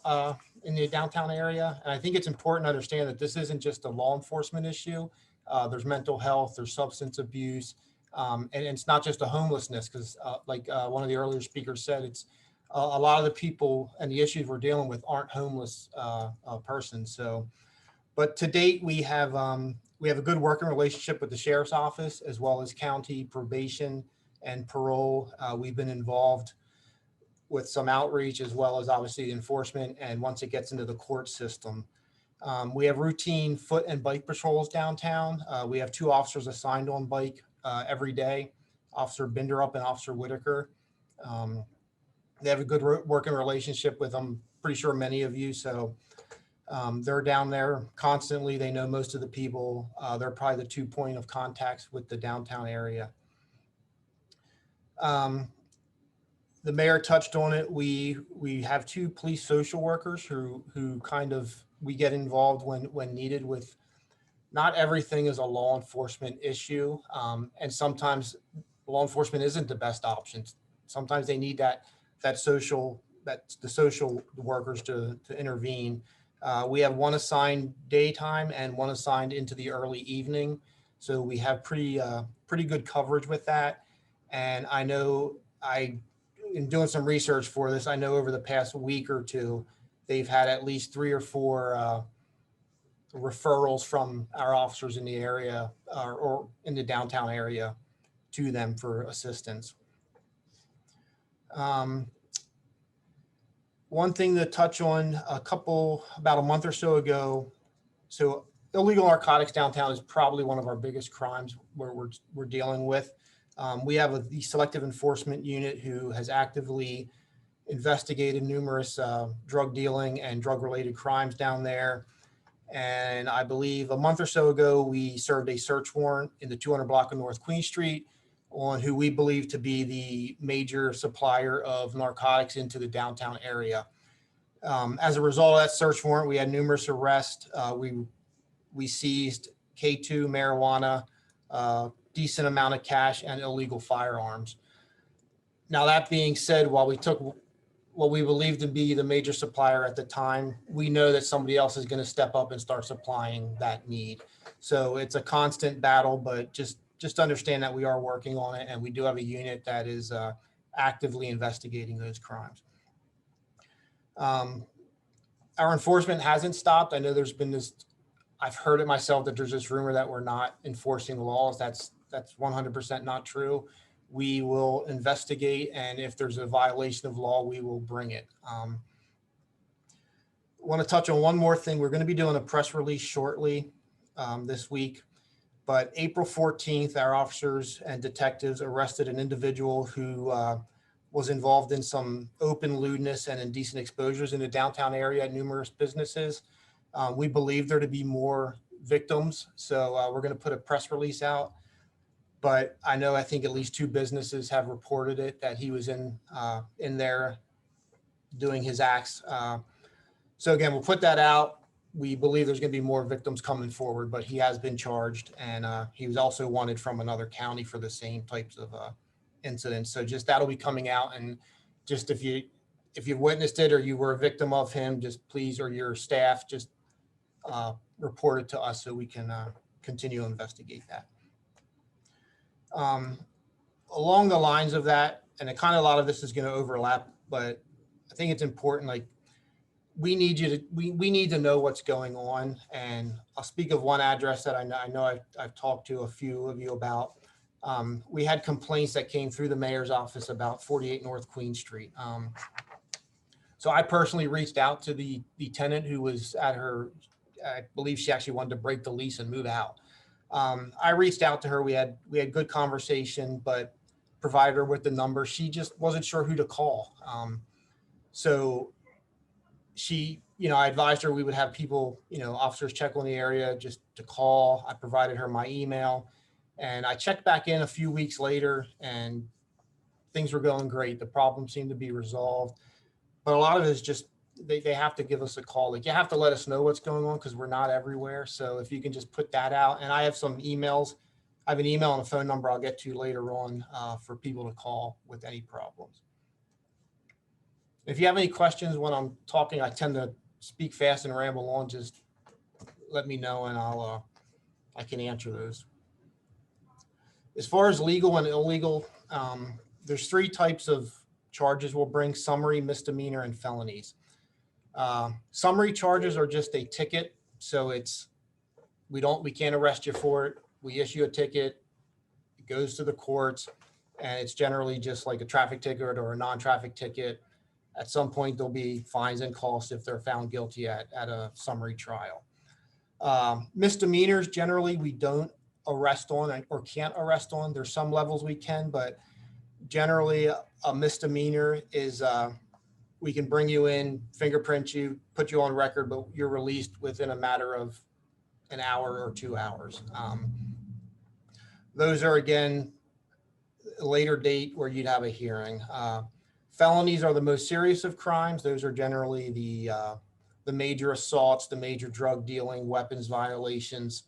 in the downtown area. And I think it's important to understand that this isn't just a law enforcement issue. There's mental health, there's substance abuse, and it's not just a homelessness, because like one of the earlier speakers said, it's a lot of the people and the issues we're dealing with aren't homeless persons. So, but to date, we have a good working relationship with the sheriff's office, as well as county probation and parole. We've been involved with some outreach, as well as obviously enforcement, and once it gets into the court system. We have routine foot and bike patrols downtown. We have 2 officers assigned on bike every day, Officer Binderup and Officer Whitaker. They have a good working relationship with them, pretty sure many of you, so they're down there constantly. They know most of the people. They're probably the 2 point of contacts with the downtown area. The mayor touched on it. We have 2 police social workers who kind of, we get involved when needed with. Not everything is a law enforcement issue, and sometimes law enforcement isn't the best option. Sometimes they need the social workers to intervene. We have 1 assigned daytime and 1 assigned into the early evening, so we have pretty good coverage with that. And I know in doing some research for this, I know over the past week or 2, they've had at least 3 or 4 referrals from our officers in the area or in the downtown area to them for assistance. One thing to touch on, about a month or so ago, so illegal narcotics downtown is probably one of our biggest crimes where we're dealing with. We have the selective enforcement unit who has actively investigated numerous drug dealing and drug related crimes down there. And I believe a month or so ago, we served a search warrant in the 200 block of North Queen Street on who we believe to be the major supplier of narcotics into the downtown area. As a result of that search warrant, we had numerous arrests. We seized K2 marijuana, decent amount of cash, and illegal firearms. Now, that being said, while we took what we believe to be the major supplier at the time, we know that somebody else is going to step up and start supplying that need. So it's a constant battle, but just understand that we are working on it, and we do have a unit that is actively investigating those crimes. Our enforcement hasn't stopped. I know there's been this, I've heard it myself, that there's this rumor that we're not enforcing laws. That's 100% not true. We will investigate, and if there's a violation of law, we will bring it. I want to touch on one more thing. We're going to be doing a press release shortly this week, but April 14th, our officers and detectives arrested an individual who was involved in some open lewdness and indecent exposures in the downtown area at numerous businesses. We believe there to be more victims, so we're going to put a press release out. But I think at least 2 businesses have reported it, that he was in there doing his acts. So again, we'll put that out. We believe there's going to be more victims coming forward, but he has been charged, and he was also wanted from another county for the same types of incidents. So just that'll be coming out, and just if you witnessed it or you were a victim of him, just please, or your staff, just report it to us so we can continue to investigate that. Along the lines of that, and a lot of this is going to overlap, but I think it's important, like, we need to know what's going on. And I'll speak of one address that I know I've talked to a few of you about. We had complaints that came through the mayor's office about 48 North Queen Street. So I personally reached out to the tenant who was at her, I believe she actually wanted to break the lease and move out. I reached out to her. We had good conversation, but provided her with the number. She just wasn't sure who to call. So she, I advised her we would have people, officers check on the area just to call. I provided her my email, and I checked back in a few weeks later, and things were going great. The problem seemed to be resolved, but a lot of it is just they have to give us a call. Like, you have to let us know what's going on because we're not everywhere. So if you can just put that out, and I have some emails. I have an email and a phone number I'll get to later on for people to call with any problems. If you have any questions when I'm talking, I tend to speak fast and ramble on. Just let me know, and I can answer those. As far as legal and illegal, there's 3 types of charges we'll bring: summary, misdemeanor, and felonies. Summary charges are just a ticket, so we can't arrest you for it. We issue a ticket, it goes to the courts, and it's generally just like a traffic ticket or a non-traffic ticket. At some point, there'll be fines and costs if they're found guilty at a summary trial. Misdemeanors, generally, we don't arrest on or can't arrest on. There's some levels we can, but generally a misdemeanor is we can bring you in, fingerprint you, put you on record, but you're released within a matter of an hour or 2 hours. Those are, again, a later date where you'd have a hearing. Felonies are the most serious of crimes. Those are generally the major assaults, the major drug dealing, weapons violations.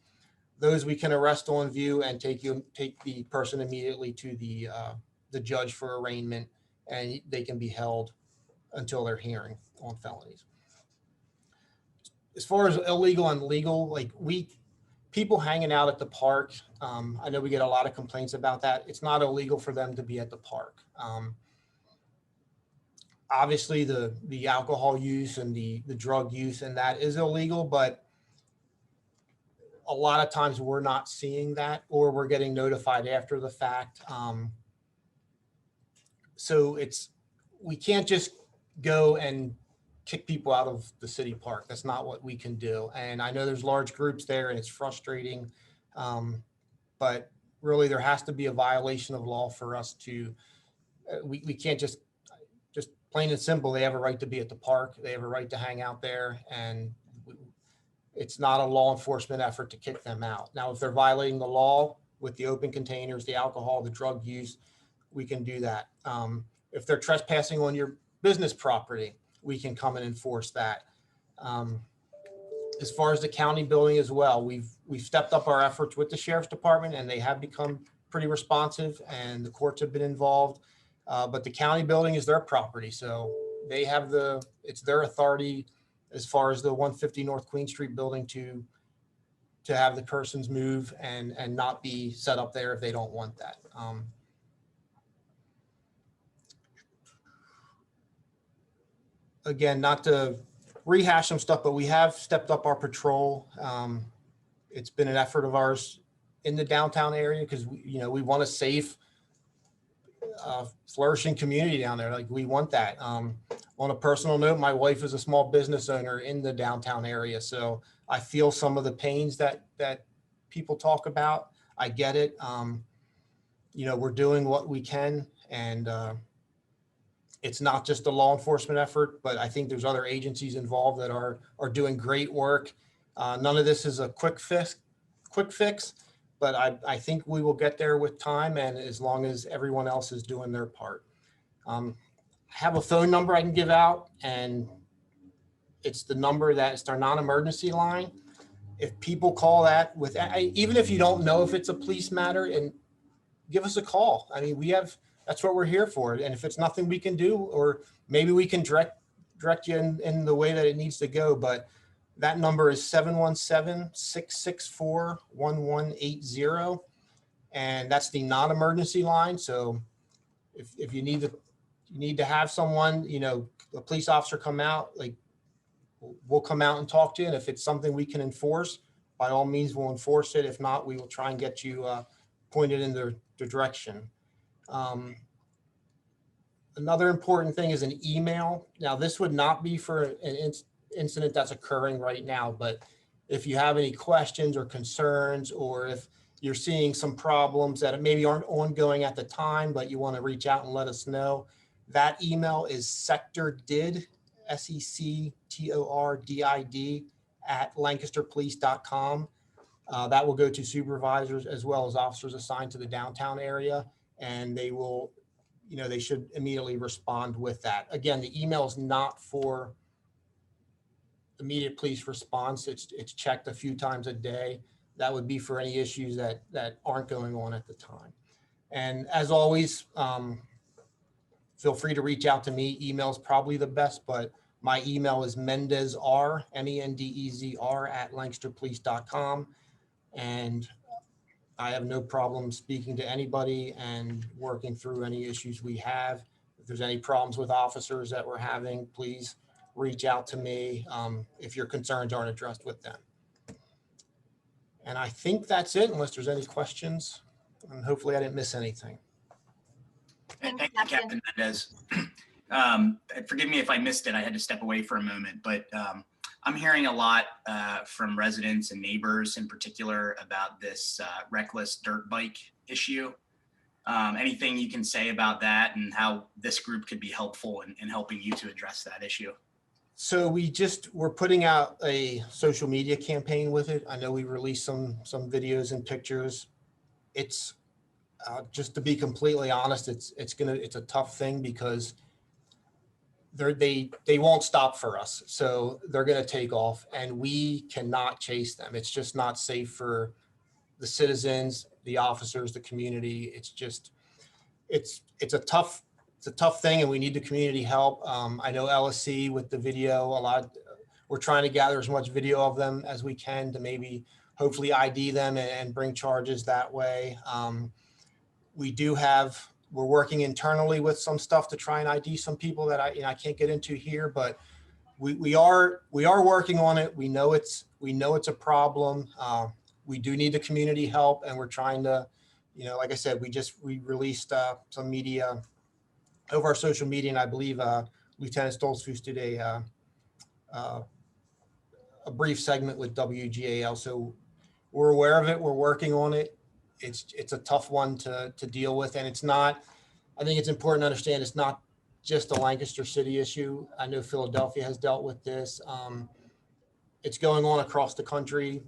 Those we can arrest on view and take the person immediately to the judge for arraignment, and they can be held until their hearing on felonies. As far as illegal and legal, like people hanging out at the park, I know we get a lot of complaints about that. It's not illegal for them to be at the park. Obviously the alcohol use and the drug use, and that is illegal, but a lot of times we're not seeing that, or we're getting notified after the fact. So we can't just go and kick people out of the city park. That's not what we can do. And I know there's large groups there and it's frustrating, but really there has to be a violation of law for us to, we can't just plain and simple, they have a right to be at the park. They have a right to hang out there, and it's not a law enforcement effort to kick them out. Now, if they're violating the law, with the open containers, the alcohol, the drug use, we can do that. If they're trespassing on your business property, we can come and enforce that. As far as the county building as well, we've stepped up our efforts with the sheriff's department, and they have become pretty responsive, and the courts have been involved. But the county building is their property, so they have it's their authority as far as the 150 North Queen Street building to have the persons move and not be set up there if they don't want that. Again, not to rehash some stuff, but we have stepped up our patrol. It's been an effort of ours in the downtown area because we want a safe, flourishing community down there. Like, we want that. On a personal note, my wife is a small business owner in the downtown area, so I feel some of the pains that people talk about. I get it. We're doing what we can, and it's not just a law enforcement effort, but I think there's other agencies involved that are doing great work. None of this is a quick fix, but I think we will get there with time, and as long as everyone else is doing their part. I have a phone number I can give out, and it's the number it's our non-emergency line. If people call that even if you don't know if it's a police matter, and give us a call. I mean, that's what we're here for. And if it's nothing we can do, or maybe we can direct you in the way that it needs to go, but that number is 717-664-1180. And that's the non-emergency line. So if you need to have someone, a police officer come out, we'll come out and talk to you. And if it's something we can enforce, by all means, we'll enforce it. If not, we will try and get you pointed in the direction. Another important thing is an email. Now, this would not be for an incident that's occurring right now, but if you have any questions or concerns, or if you're seeing some problems that maybe aren't ongoing at the time, but you want to reach out and let us know, that email is sectordid, SECTORDID @lancasterpolice.com. That will go to supervisors as well as officers assigned to the downtown area, and they will, they should immediately respond with that. Again, the email is not for immediate police response. It's checked a few times a day. That would be for any issues that aren't going on at the time. And as always, feel free to reach out to me. Email is probably the best, but my email is mendezr, MENDEZR @lancasterpolice.com. And I have no problem speaking to anybody and working through any issues we have. If there's any problems with officers that we're having, please reach out to me if your concerns aren't addressed with them. And I think that's it, unless there's any questions. And hopefully I didn't miss anything. Thank you, Captain Mendez. Forgive me if I missed it. I had to step away for a moment, but I'm hearing a lot from residents and neighbors in particular about this reckless dirt bike issue. Anything you can say about that and how this group could be helpful in helping you to address that issue? So we're putting out a social media campaign with it. I know we released some videos and pictures. It's just to be completely honest, it's a tough thing because they won't stop for us. So they're going to take off and we cannot chase them. It's just not safe for the citizens, the officers, the community. It's a tough thing and we need the community help. I know LSC with the video, we're trying to gather as much video of them as we can to maybe hopefully ID them and bring charges that way. We're working internally with some stuff to try and ID some people that I can't get into here, but we are working on it. We know it's a problem. We do need the community help, and we're trying to, like I said, we released some media over our social media, and I believe Lieutenant Stoltzfus did a brief segment with WGAL. So we're aware of it. We're working on it. It's a tough one to deal with, and it's not. I think it's important to understand it's not just a Lancaster City issue. I know Philadelphia has dealt with this. It's going on across the country.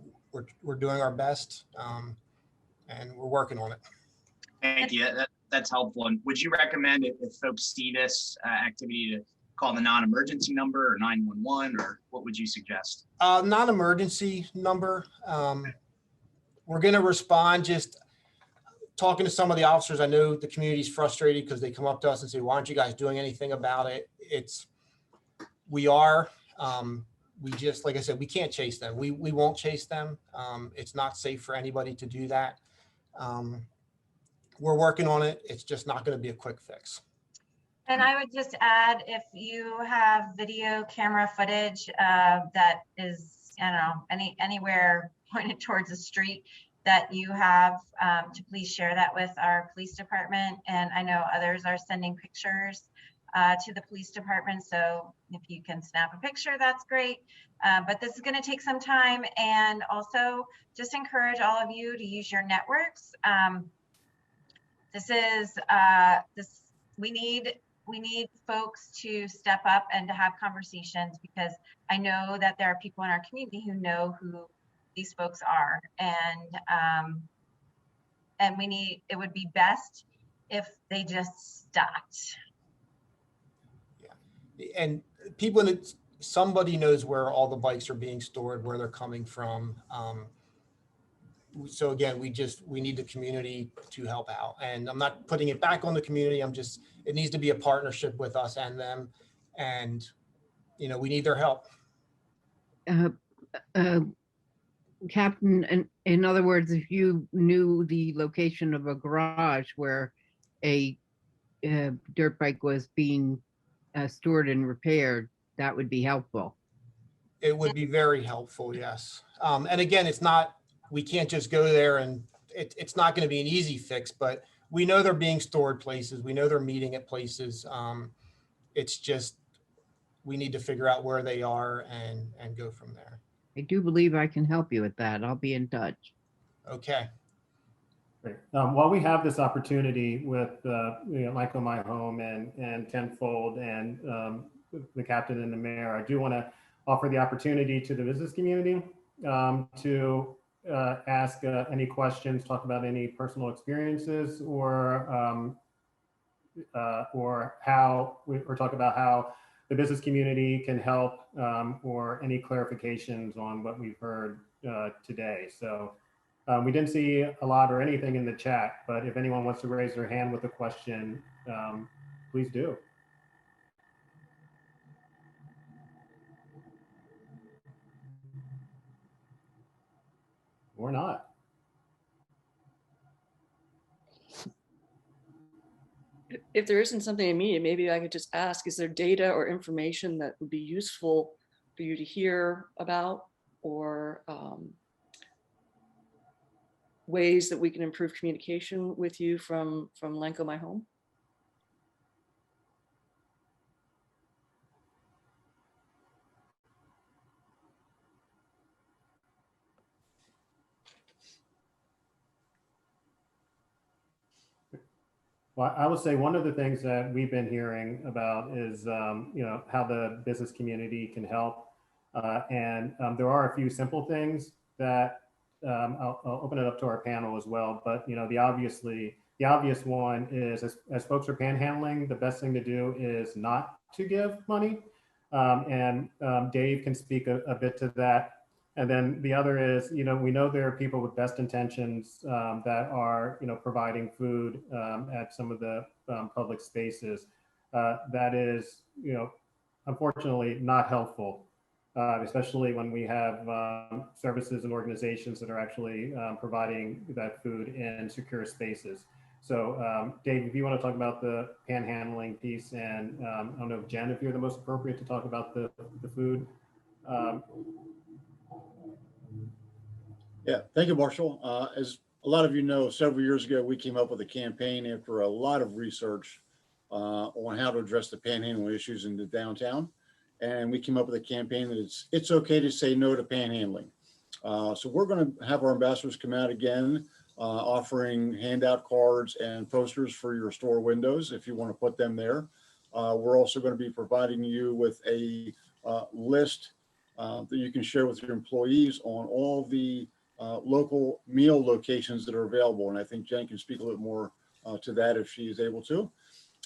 We're doing our best, and we're working on it. Thank you. That's helpful. And would you recommend if folks see this activity to call the non-emergency number or 911, or what would you suggest? Non-emergency number. We're going to respond. Just talking to some of the officers, I know the community's frustrated because they come up to us and say, why aren't you guys doing anything about it? We are. We just, like I said, we can't chase them. We won't chase them. It's not safe for anybody to do that. We're working on it. It's just not going to be a quick fix. And I would just add, if you have video camera footage that is, I don't know, anywhere pointed towards the street that you have, to please share that with our police department. And I know others are sending pictures to the police department. So if you can snap a picture, that's great. But this is going to take some time, and also just encourage all of you to use your networks. We need folks to step up and to have conversations, because I know that there are people in our community who know who these folks are, and it would be best if they just stopped. Yeah, and people, somebody knows where all the bikes are being stored, where they're coming from. So again, we need the community to help out, and I'm not putting it back on the community. It needs to be a partnership with us and them, and we need their help. Captain, in other words, if you knew the location of a garage where a dirt bike was being stored and repaired, that would be helpful. It would be very helpful, yes. And again, we can't just go there, and it's not going to be an easy fix, but we know they're being stored places. We know they're meeting at places. It's just, we need to figure out where they are and go from there. I do believe I can help you with that. I'll be in touch. Okay. Great. While we have this opportunity with LancCo My Home and Tenfold and the captain and the mayor, I do want to offer the opportunity to the business community to ask any questions, talk about any personal experiences, or talk about how the business community can help, or any clarifications on what we've heard today. So we didn't see a lot or anything in the chat, but if anyone wants to raise their hand with a question, please do. Or not. If there isn't something immediate, maybe I could just ask, is there data or information that would be useful for you to hear about, or ways that we can improve communication with you from LancCo My Home? Well, I would say one of the things that we've been hearing about is, how the business community can help. And there are a few simple things that I'll open it up to our panel as well. But, the obvious one is, as folks are panhandling, the best thing to do is not to give money. And Dave can speak a bit to that. And then the other is, we know there are people with best intentions that are, providing food at some of the public spaces. That is, unfortunately not helpful, especially when we have services and organizations that are actually providing that food in secure spaces. So Dave, if you want to talk about the panhandling piece, and I don't know, Jen, if you're the most appropriate to talk about the food. Yeah, thank you, Marshall. As a lot of you know, several years ago, we came up with a campaign after a lot of research on how to address the panhandling issues in the downtown. And we came up with a campaign that it's okay to say no to panhandling. So we're going to have our ambassadors come out again, offering handout cards and posters for your store windows if you want to put them there. We're also going to be providing you with a list that you can share with your employees on all the local meal locations that are available. And I think Jen can speak a little bit more to that if she is able to.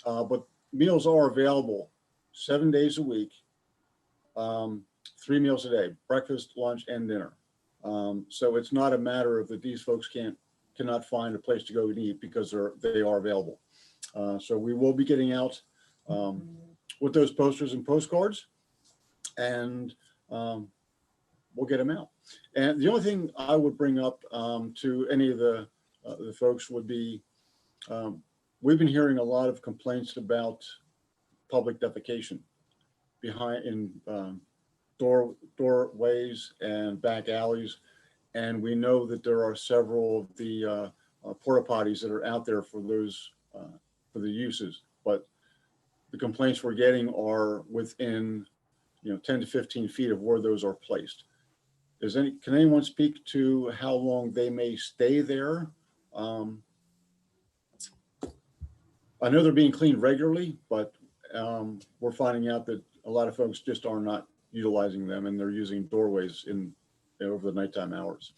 But meals are available 7 days a week, 3 meals a day, breakfast, lunch, and dinner. So it's not a matter of that these folks cannot find a place to go and eat, because they are available. So we will be getting out with those posters and postcards, and we'll get them out. And the only thing I would bring up to any of the folks would be, we've been hearing a lot of complaints about public defecation in doorways and back alleys. And we know that there are several of the porta potties that are out there for those for the uses, but the complaints we're getting are within 10 to 15 feet of where those are placed. Can anyone speak to how long they may stay there? I know they're being cleaned regularly, but we're finding out that a lot of folks just are not utilizing them, and they're using doorways over the nighttime hours.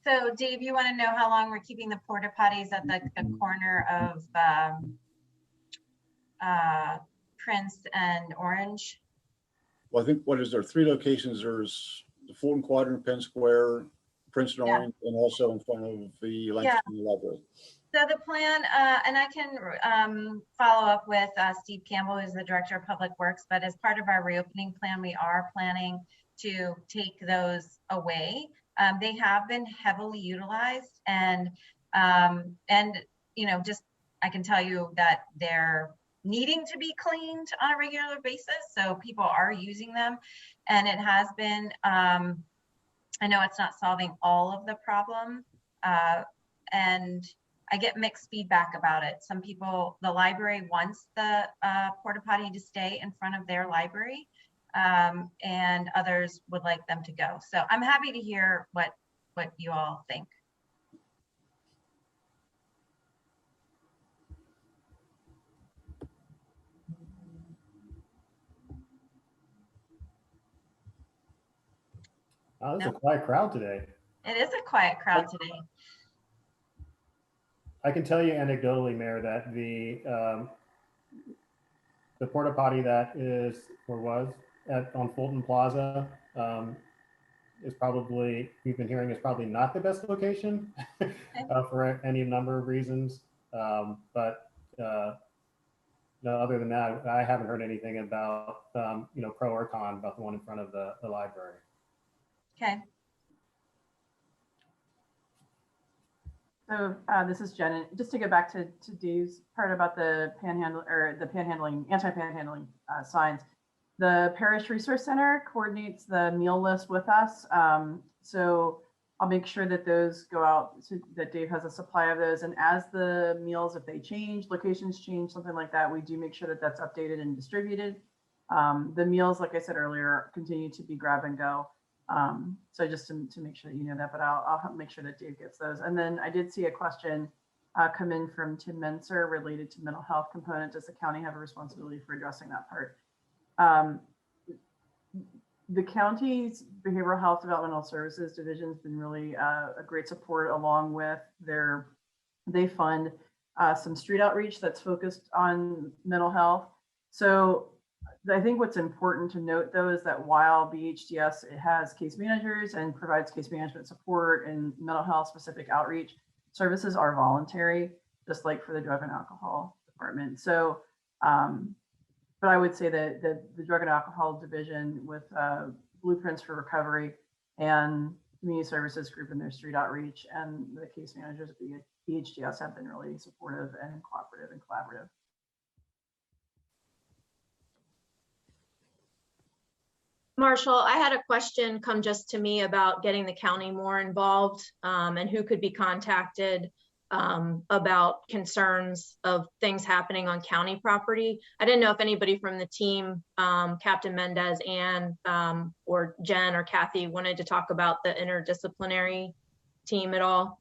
So Dave, you want to know how long we're keeping the porta potties at the corner of Prince and Orange? Well, I think, what is there, 3 locations? There's the Fulton Quadrant, Penn Square, Prince and Orange, and also in front of the Lancaster Library. So the plan, and I can follow up with Steve Campbell, who's the Director of Public Works, but as part of our reopening plan, we are planning to take those away. They have been heavily utilized, and just I can tell you that they're needing to be cleaned on a regular basis. So people are using them, and it has been, I know it's not solving all of the problem, and I get mixed feedback about it. Some people, the library wants the porta potty to stay in front of their library, and others would like them to go. So I'm happy to hear what you all think. Oh, this is a quiet crowd today. It is a quiet crowd today. I can tell you anecdotally, Mayor, that the porta potty that is or was on Fulton Plaza is probably, we've been hearing, is probably not the best location for any number of reasons. But no, other than that, I haven't heard anything about pro or con about the one in front of the library. Okay. So this is Jen. And just to get back to Dave's part about the panhandling, anti-panhandling signs, the Parish Resource Center coordinates the meal list with us. So I'll make sure that those go out, so that Dave has a supply of those. And as the meals, if they change, locations change, something like that, we do make sure that that's updated and distributed. The meals, like I said earlier, continue to be grab and go. So just to make sure that you know that, but I'll make sure that Dave gets those. And then I did see a question come in from Tim Menser related to mental health component. Does the county have a responsibility for addressing that part? The county's Behavioral Health Developmental Services Division has been really a great support, along with they fund some street outreach that's focused on mental health. So I think what's important to note, though, is that while BHDS, it has case managers and provides case management support and mental health specific outreach, services are voluntary, just like for the drug and alcohol department. So, but I would say that the drug and alcohol division with Blueprints for Recovery and Community Services Group and their street outreach and the case managers at BHDS have been really supportive and cooperative and collaborative. Marshall, I had a question come just to me about getting the county more involved and who could be contacted about concerns of things happening on county property. I didn't know if anybody from the team, Captain Mendez, Ann, or Jen or Kathy, wanted to talk about the interdisciplinary team at all.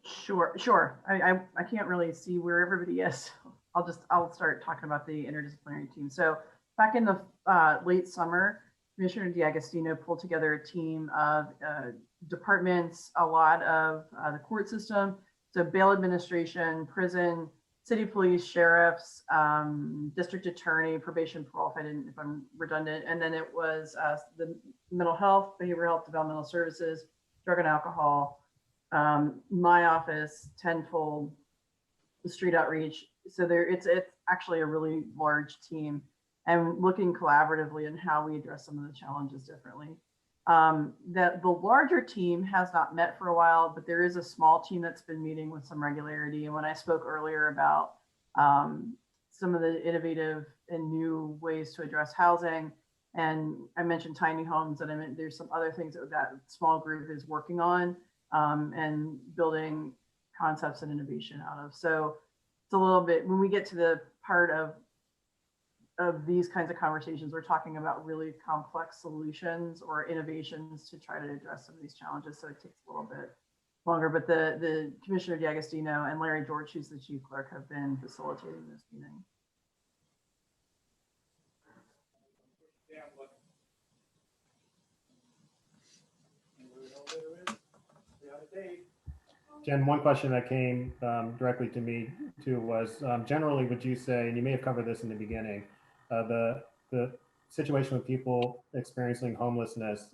Sure. I can't really see where everybody is. I'll start talking about the interdisciplinary team. So back in the late summer, Commissioner D'Agostino pulled together a team of departments, a lot of the court system, so bail administration, prison, city police, sheriffs, district attorney, probation, parole, if I'm redundant, and then it was the mental health, behavioral health, developmental services, drug and alcohol, my office, Tenfold, the street outreach. So it's actually a really large team, and looking collaboratively in how we address some of the challenges differently. That the larger team has not met for a while, but there is a small team that's been meeting with some regularity. And when I spoke earlier about some of the innovative and new ways to address housing, and I mentioned tiny homes, and I meant there's some other things that small group is working on and building concepts and innovation out of. So it's a little bit, when we get to the part of these kinds of conversations, we're talking about really complex solutions or innovations to try to address some of these challenges. So it takes a little bit longer, but the Commissioner D'Agostino and Larry George, who's the chief clerk, have been facilitating this meeting. Jen, one question that came directly to me too was, generally, would you say, and you may have covered this in the beginning, the situation with people experiencing homelessness,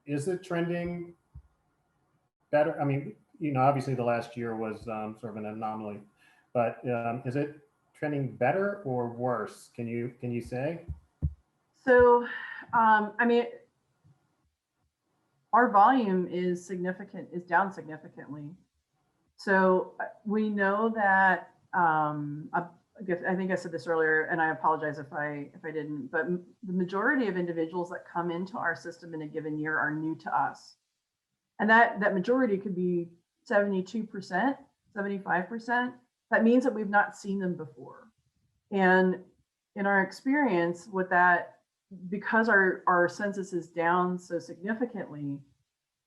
is it trending better? I mean, obviously the last year was sort of an anomaly, but is it trending better or worse? Can you say? So, I mean, our volume is down significantly. So we know that, I think I said this earlier, and I apologize if I didn't, but the majority of individuals that come into our system in a given year are new to us. And that majority could be 72%, 75%. That means that we've not seen them before. And in our experience with that, because our census is down so significantly,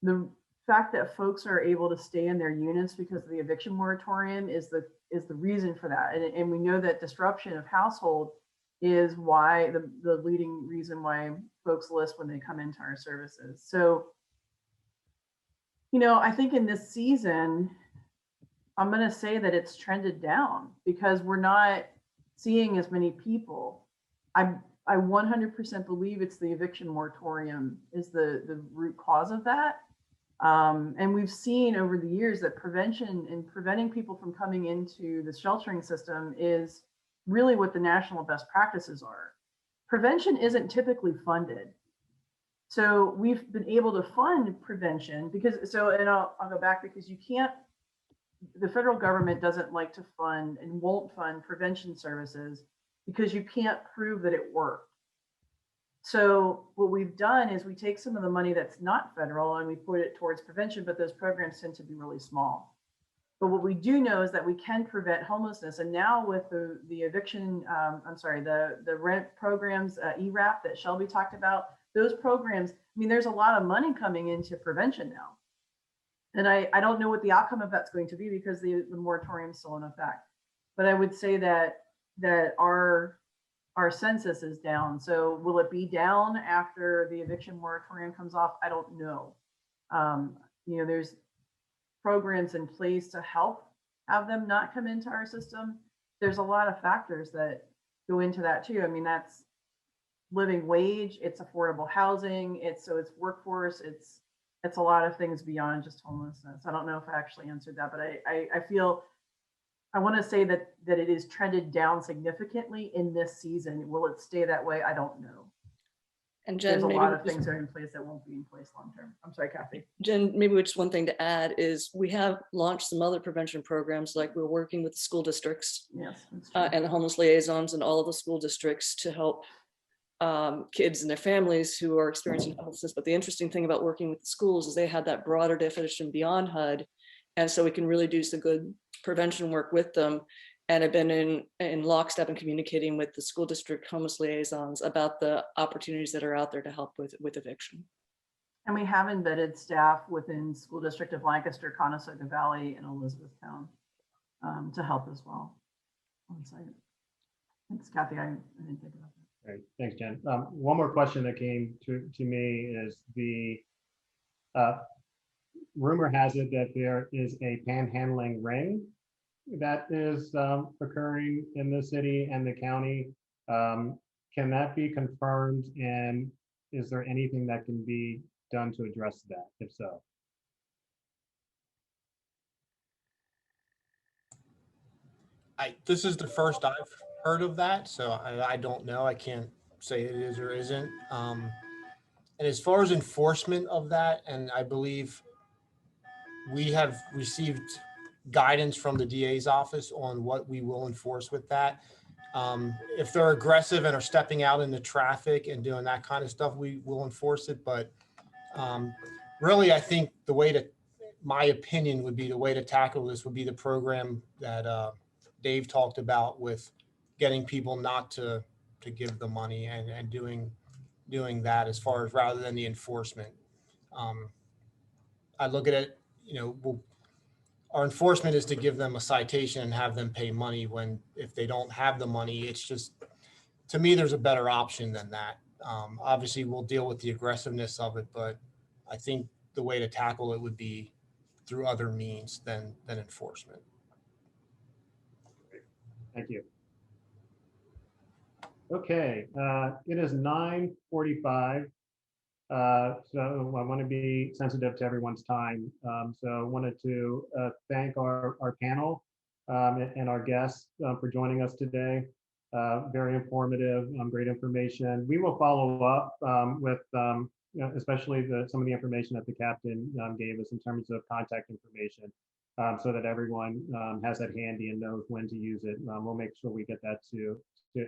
the fact that folks are able to stay in their units because of the eviction moratorium is the reason for that. And we know that disruption of household is why the leading reason why folks list when they come into our services. So, I think in this season, I'm going to say that it's trended down because we're not seeing as many people. I 100% believe it's the eviction moratorium is the root cause of that. And we've seen over the years that prevention and preventing people from coming into the sheltering system is really what the national best practices are. Prevention isn't typically funded. So we've been able to fund prevention and I'll go back because the federal government doesn't like to fund and won't fund prevention services because you can't prove that it worked. So what we've done is we take some of the money that's not federal and we put it towards prevention, but those programs tend to be really small. But what we do know is that we can prevent homelessness. And now with the eviction, the rent programs, ERAP that Shelby talked about, those programs, there's a lot of money coming into prevention now. And I don't know what the outcome of that's going to be because the moratorium is still in effect. But I would say that our census is down. So will it be down after the eviction moratorium comes off? I don't know. There's programs in place to help have them not come into our system. There's a lot of factors that go into that too. That's living wage, it's affordable housing, it's workforce, it's a lot of things beyond just homelessness. I don't know if I actually answered that, but I feel I want to say that it is trended down significantly in this season. Will it stay that way? I don't know. And Jen, there's a lot of things that are in place that won't be in place long term. I'm sorry, Kathy. Jen, maybe just one thing to add is we have launched some other prevention programs, like we're working with the school districts and the homeless liaisons and all of the school districts to help kids and their families who are experiencing homelessness. But the interesting thing about working with the schools is they had that broader definition beyond HUD. And so we can really do some good prevention work with them, and have been in lockstep and communicating with the school district homeless liaisons about the opportunities that are out there to help with eviction. And we have embedded staff within school district of Lancaster, Conestoga Valley, and Elizabethtown to help as well on site. Thanks, Kathy. I didn't think about that. Great, thanks, Jen. One more question that came to me is the rumor has it that there is a panhandling ring that is occurring in the city and the county. Can that be confirmed, and is there anything that can be done to address that, if so? This is the first I've heard of that, so I don't know. I can't say it is or isn't. And as far as enforcement of that, and I believe we have received guidance from the DA's office on what we will enforce with that. If they're aggressive and are stepping out into traffic and doing that kind of stuff, we will enforce it. But really, I think my opinion would be the way to tackle this would be the program that Dave talked about with getting people not to give the money and doing that as far as rather than the enforcement. I look at it, our enforcement is to give them a citation and have them pay money when, if they don't have the money, it's just, to me, there's a better option than that. Obviously we'll deal with the aggressiveness of it, but I think the way to tackle it would be through other means than enforcement. Thank you. Okay, it is 9:45. So I want to be sensitive to everyone's time. So I wanted to thank our panel and our guests for joining us today. Very informative, great information. We will follow up with especially some of the information that the captain gave us in terms of contact information, so that everyone has that handy and knows when to use it. We'll make sure we get that to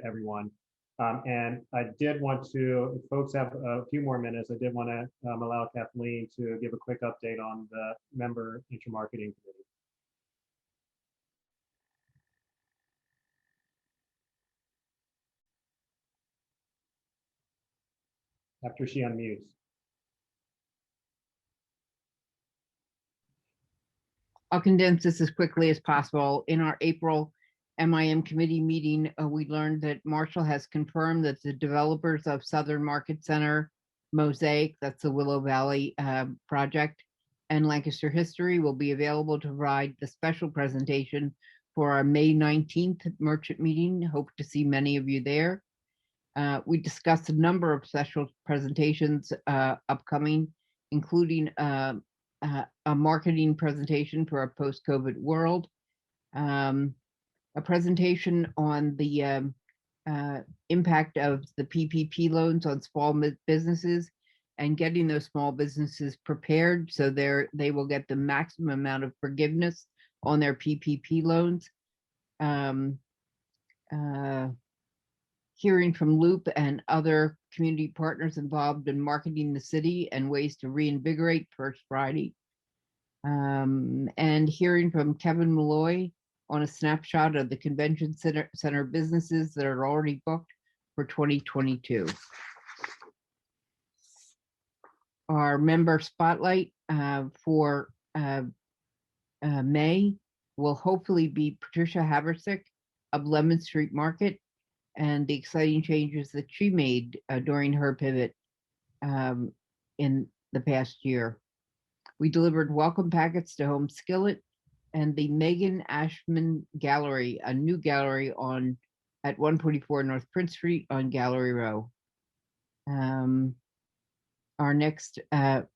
everyone. And I did want to, if folks have a few more minutes, I did want to allow Kathleen to give a quick update on the member intermarketing committee. After she unmutes. I'll condense this as quickly as possible. In our April MIM committee meeting, we learned that Marshall has confirmed that the developers of Southern Market Center, Mosaic, that's the Willow Valley project, and Lancaster History will be available to provide the special presentation for our May 19th merchant meeting. Hope to see many of you there. We discussed a number of special presentations upcoming, including a marketing presentation for a post-COVID world, a presentation on the impact of the PPP loans on small businesses and getting those small businesses prepared so they will get the maximum amount of forgiveness on their PPP loans. Hearing from Loop and other community partners involved in marketing the city and ways to reinvigorate First Friday. And hearing from Kevin Malloy on a snapshot of the convention center businesses that are already booked for 2022. Our member spotlight for May will hopefully be Patricia Haversick of Lemon Street Market and the exciting changes that she made during her pivot in the past year. We delivered welcome packets to Home Skillet and the Megan Ashman Gallery, a new gallery at 144 North Prince Street on Gallery Row. Our next, the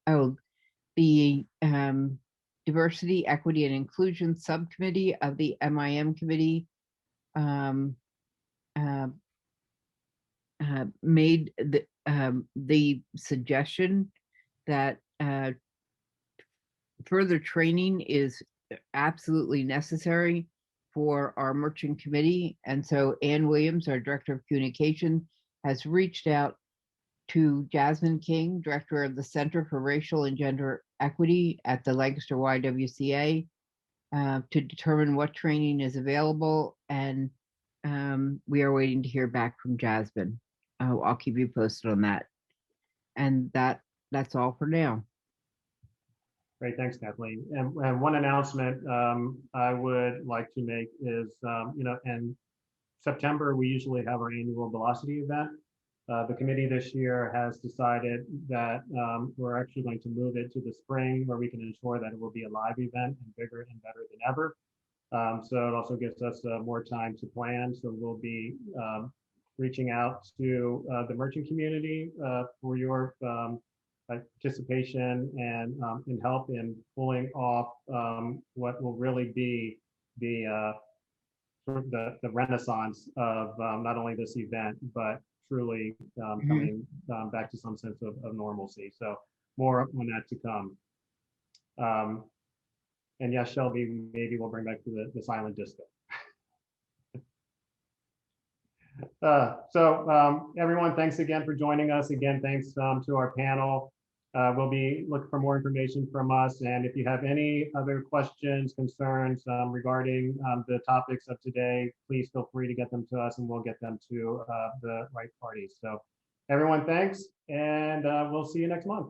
Diversity, Equity, and Inclusion Subcommittee of the MIM Committee made the suggestion that further training is absolutely necessary for our merchant committee. And so Ann Williams, our Director of Communication, has reached out to Jasmine King, Director of the Center for Racial and Gender Equity at the Lancaster YWCA, to determine what training is available. And we are waiting to hear back from Jasmine. I'll keep you posted on that. And that's all for now. Great, thanks, Kathleen. And one announcement I would like to make is, in September, we usually have our annual Velocity event. The committee this year has decided that we're actually going to move it to the spring where we can ensure that it will be a live event and bigger and better than ever. So it also gives us more time to plan. So we'll be reaching out to the merchant community for your participation and help in pulling off what will really be the renaissance of not only this event, but truly coming back to some sense of normalcy. So more on that to come. And yes, Shelby, maybe we'll bring back to the silent disco. Everyone, thanks again for joining us. Again, thanks to our panel. We'll be looking for more information from us. And if you have any other questions, concerns regarding the topics of today, please feel free to get them to us and we'll get them to the right parties. So everyone, thanks. And we'll see you next month.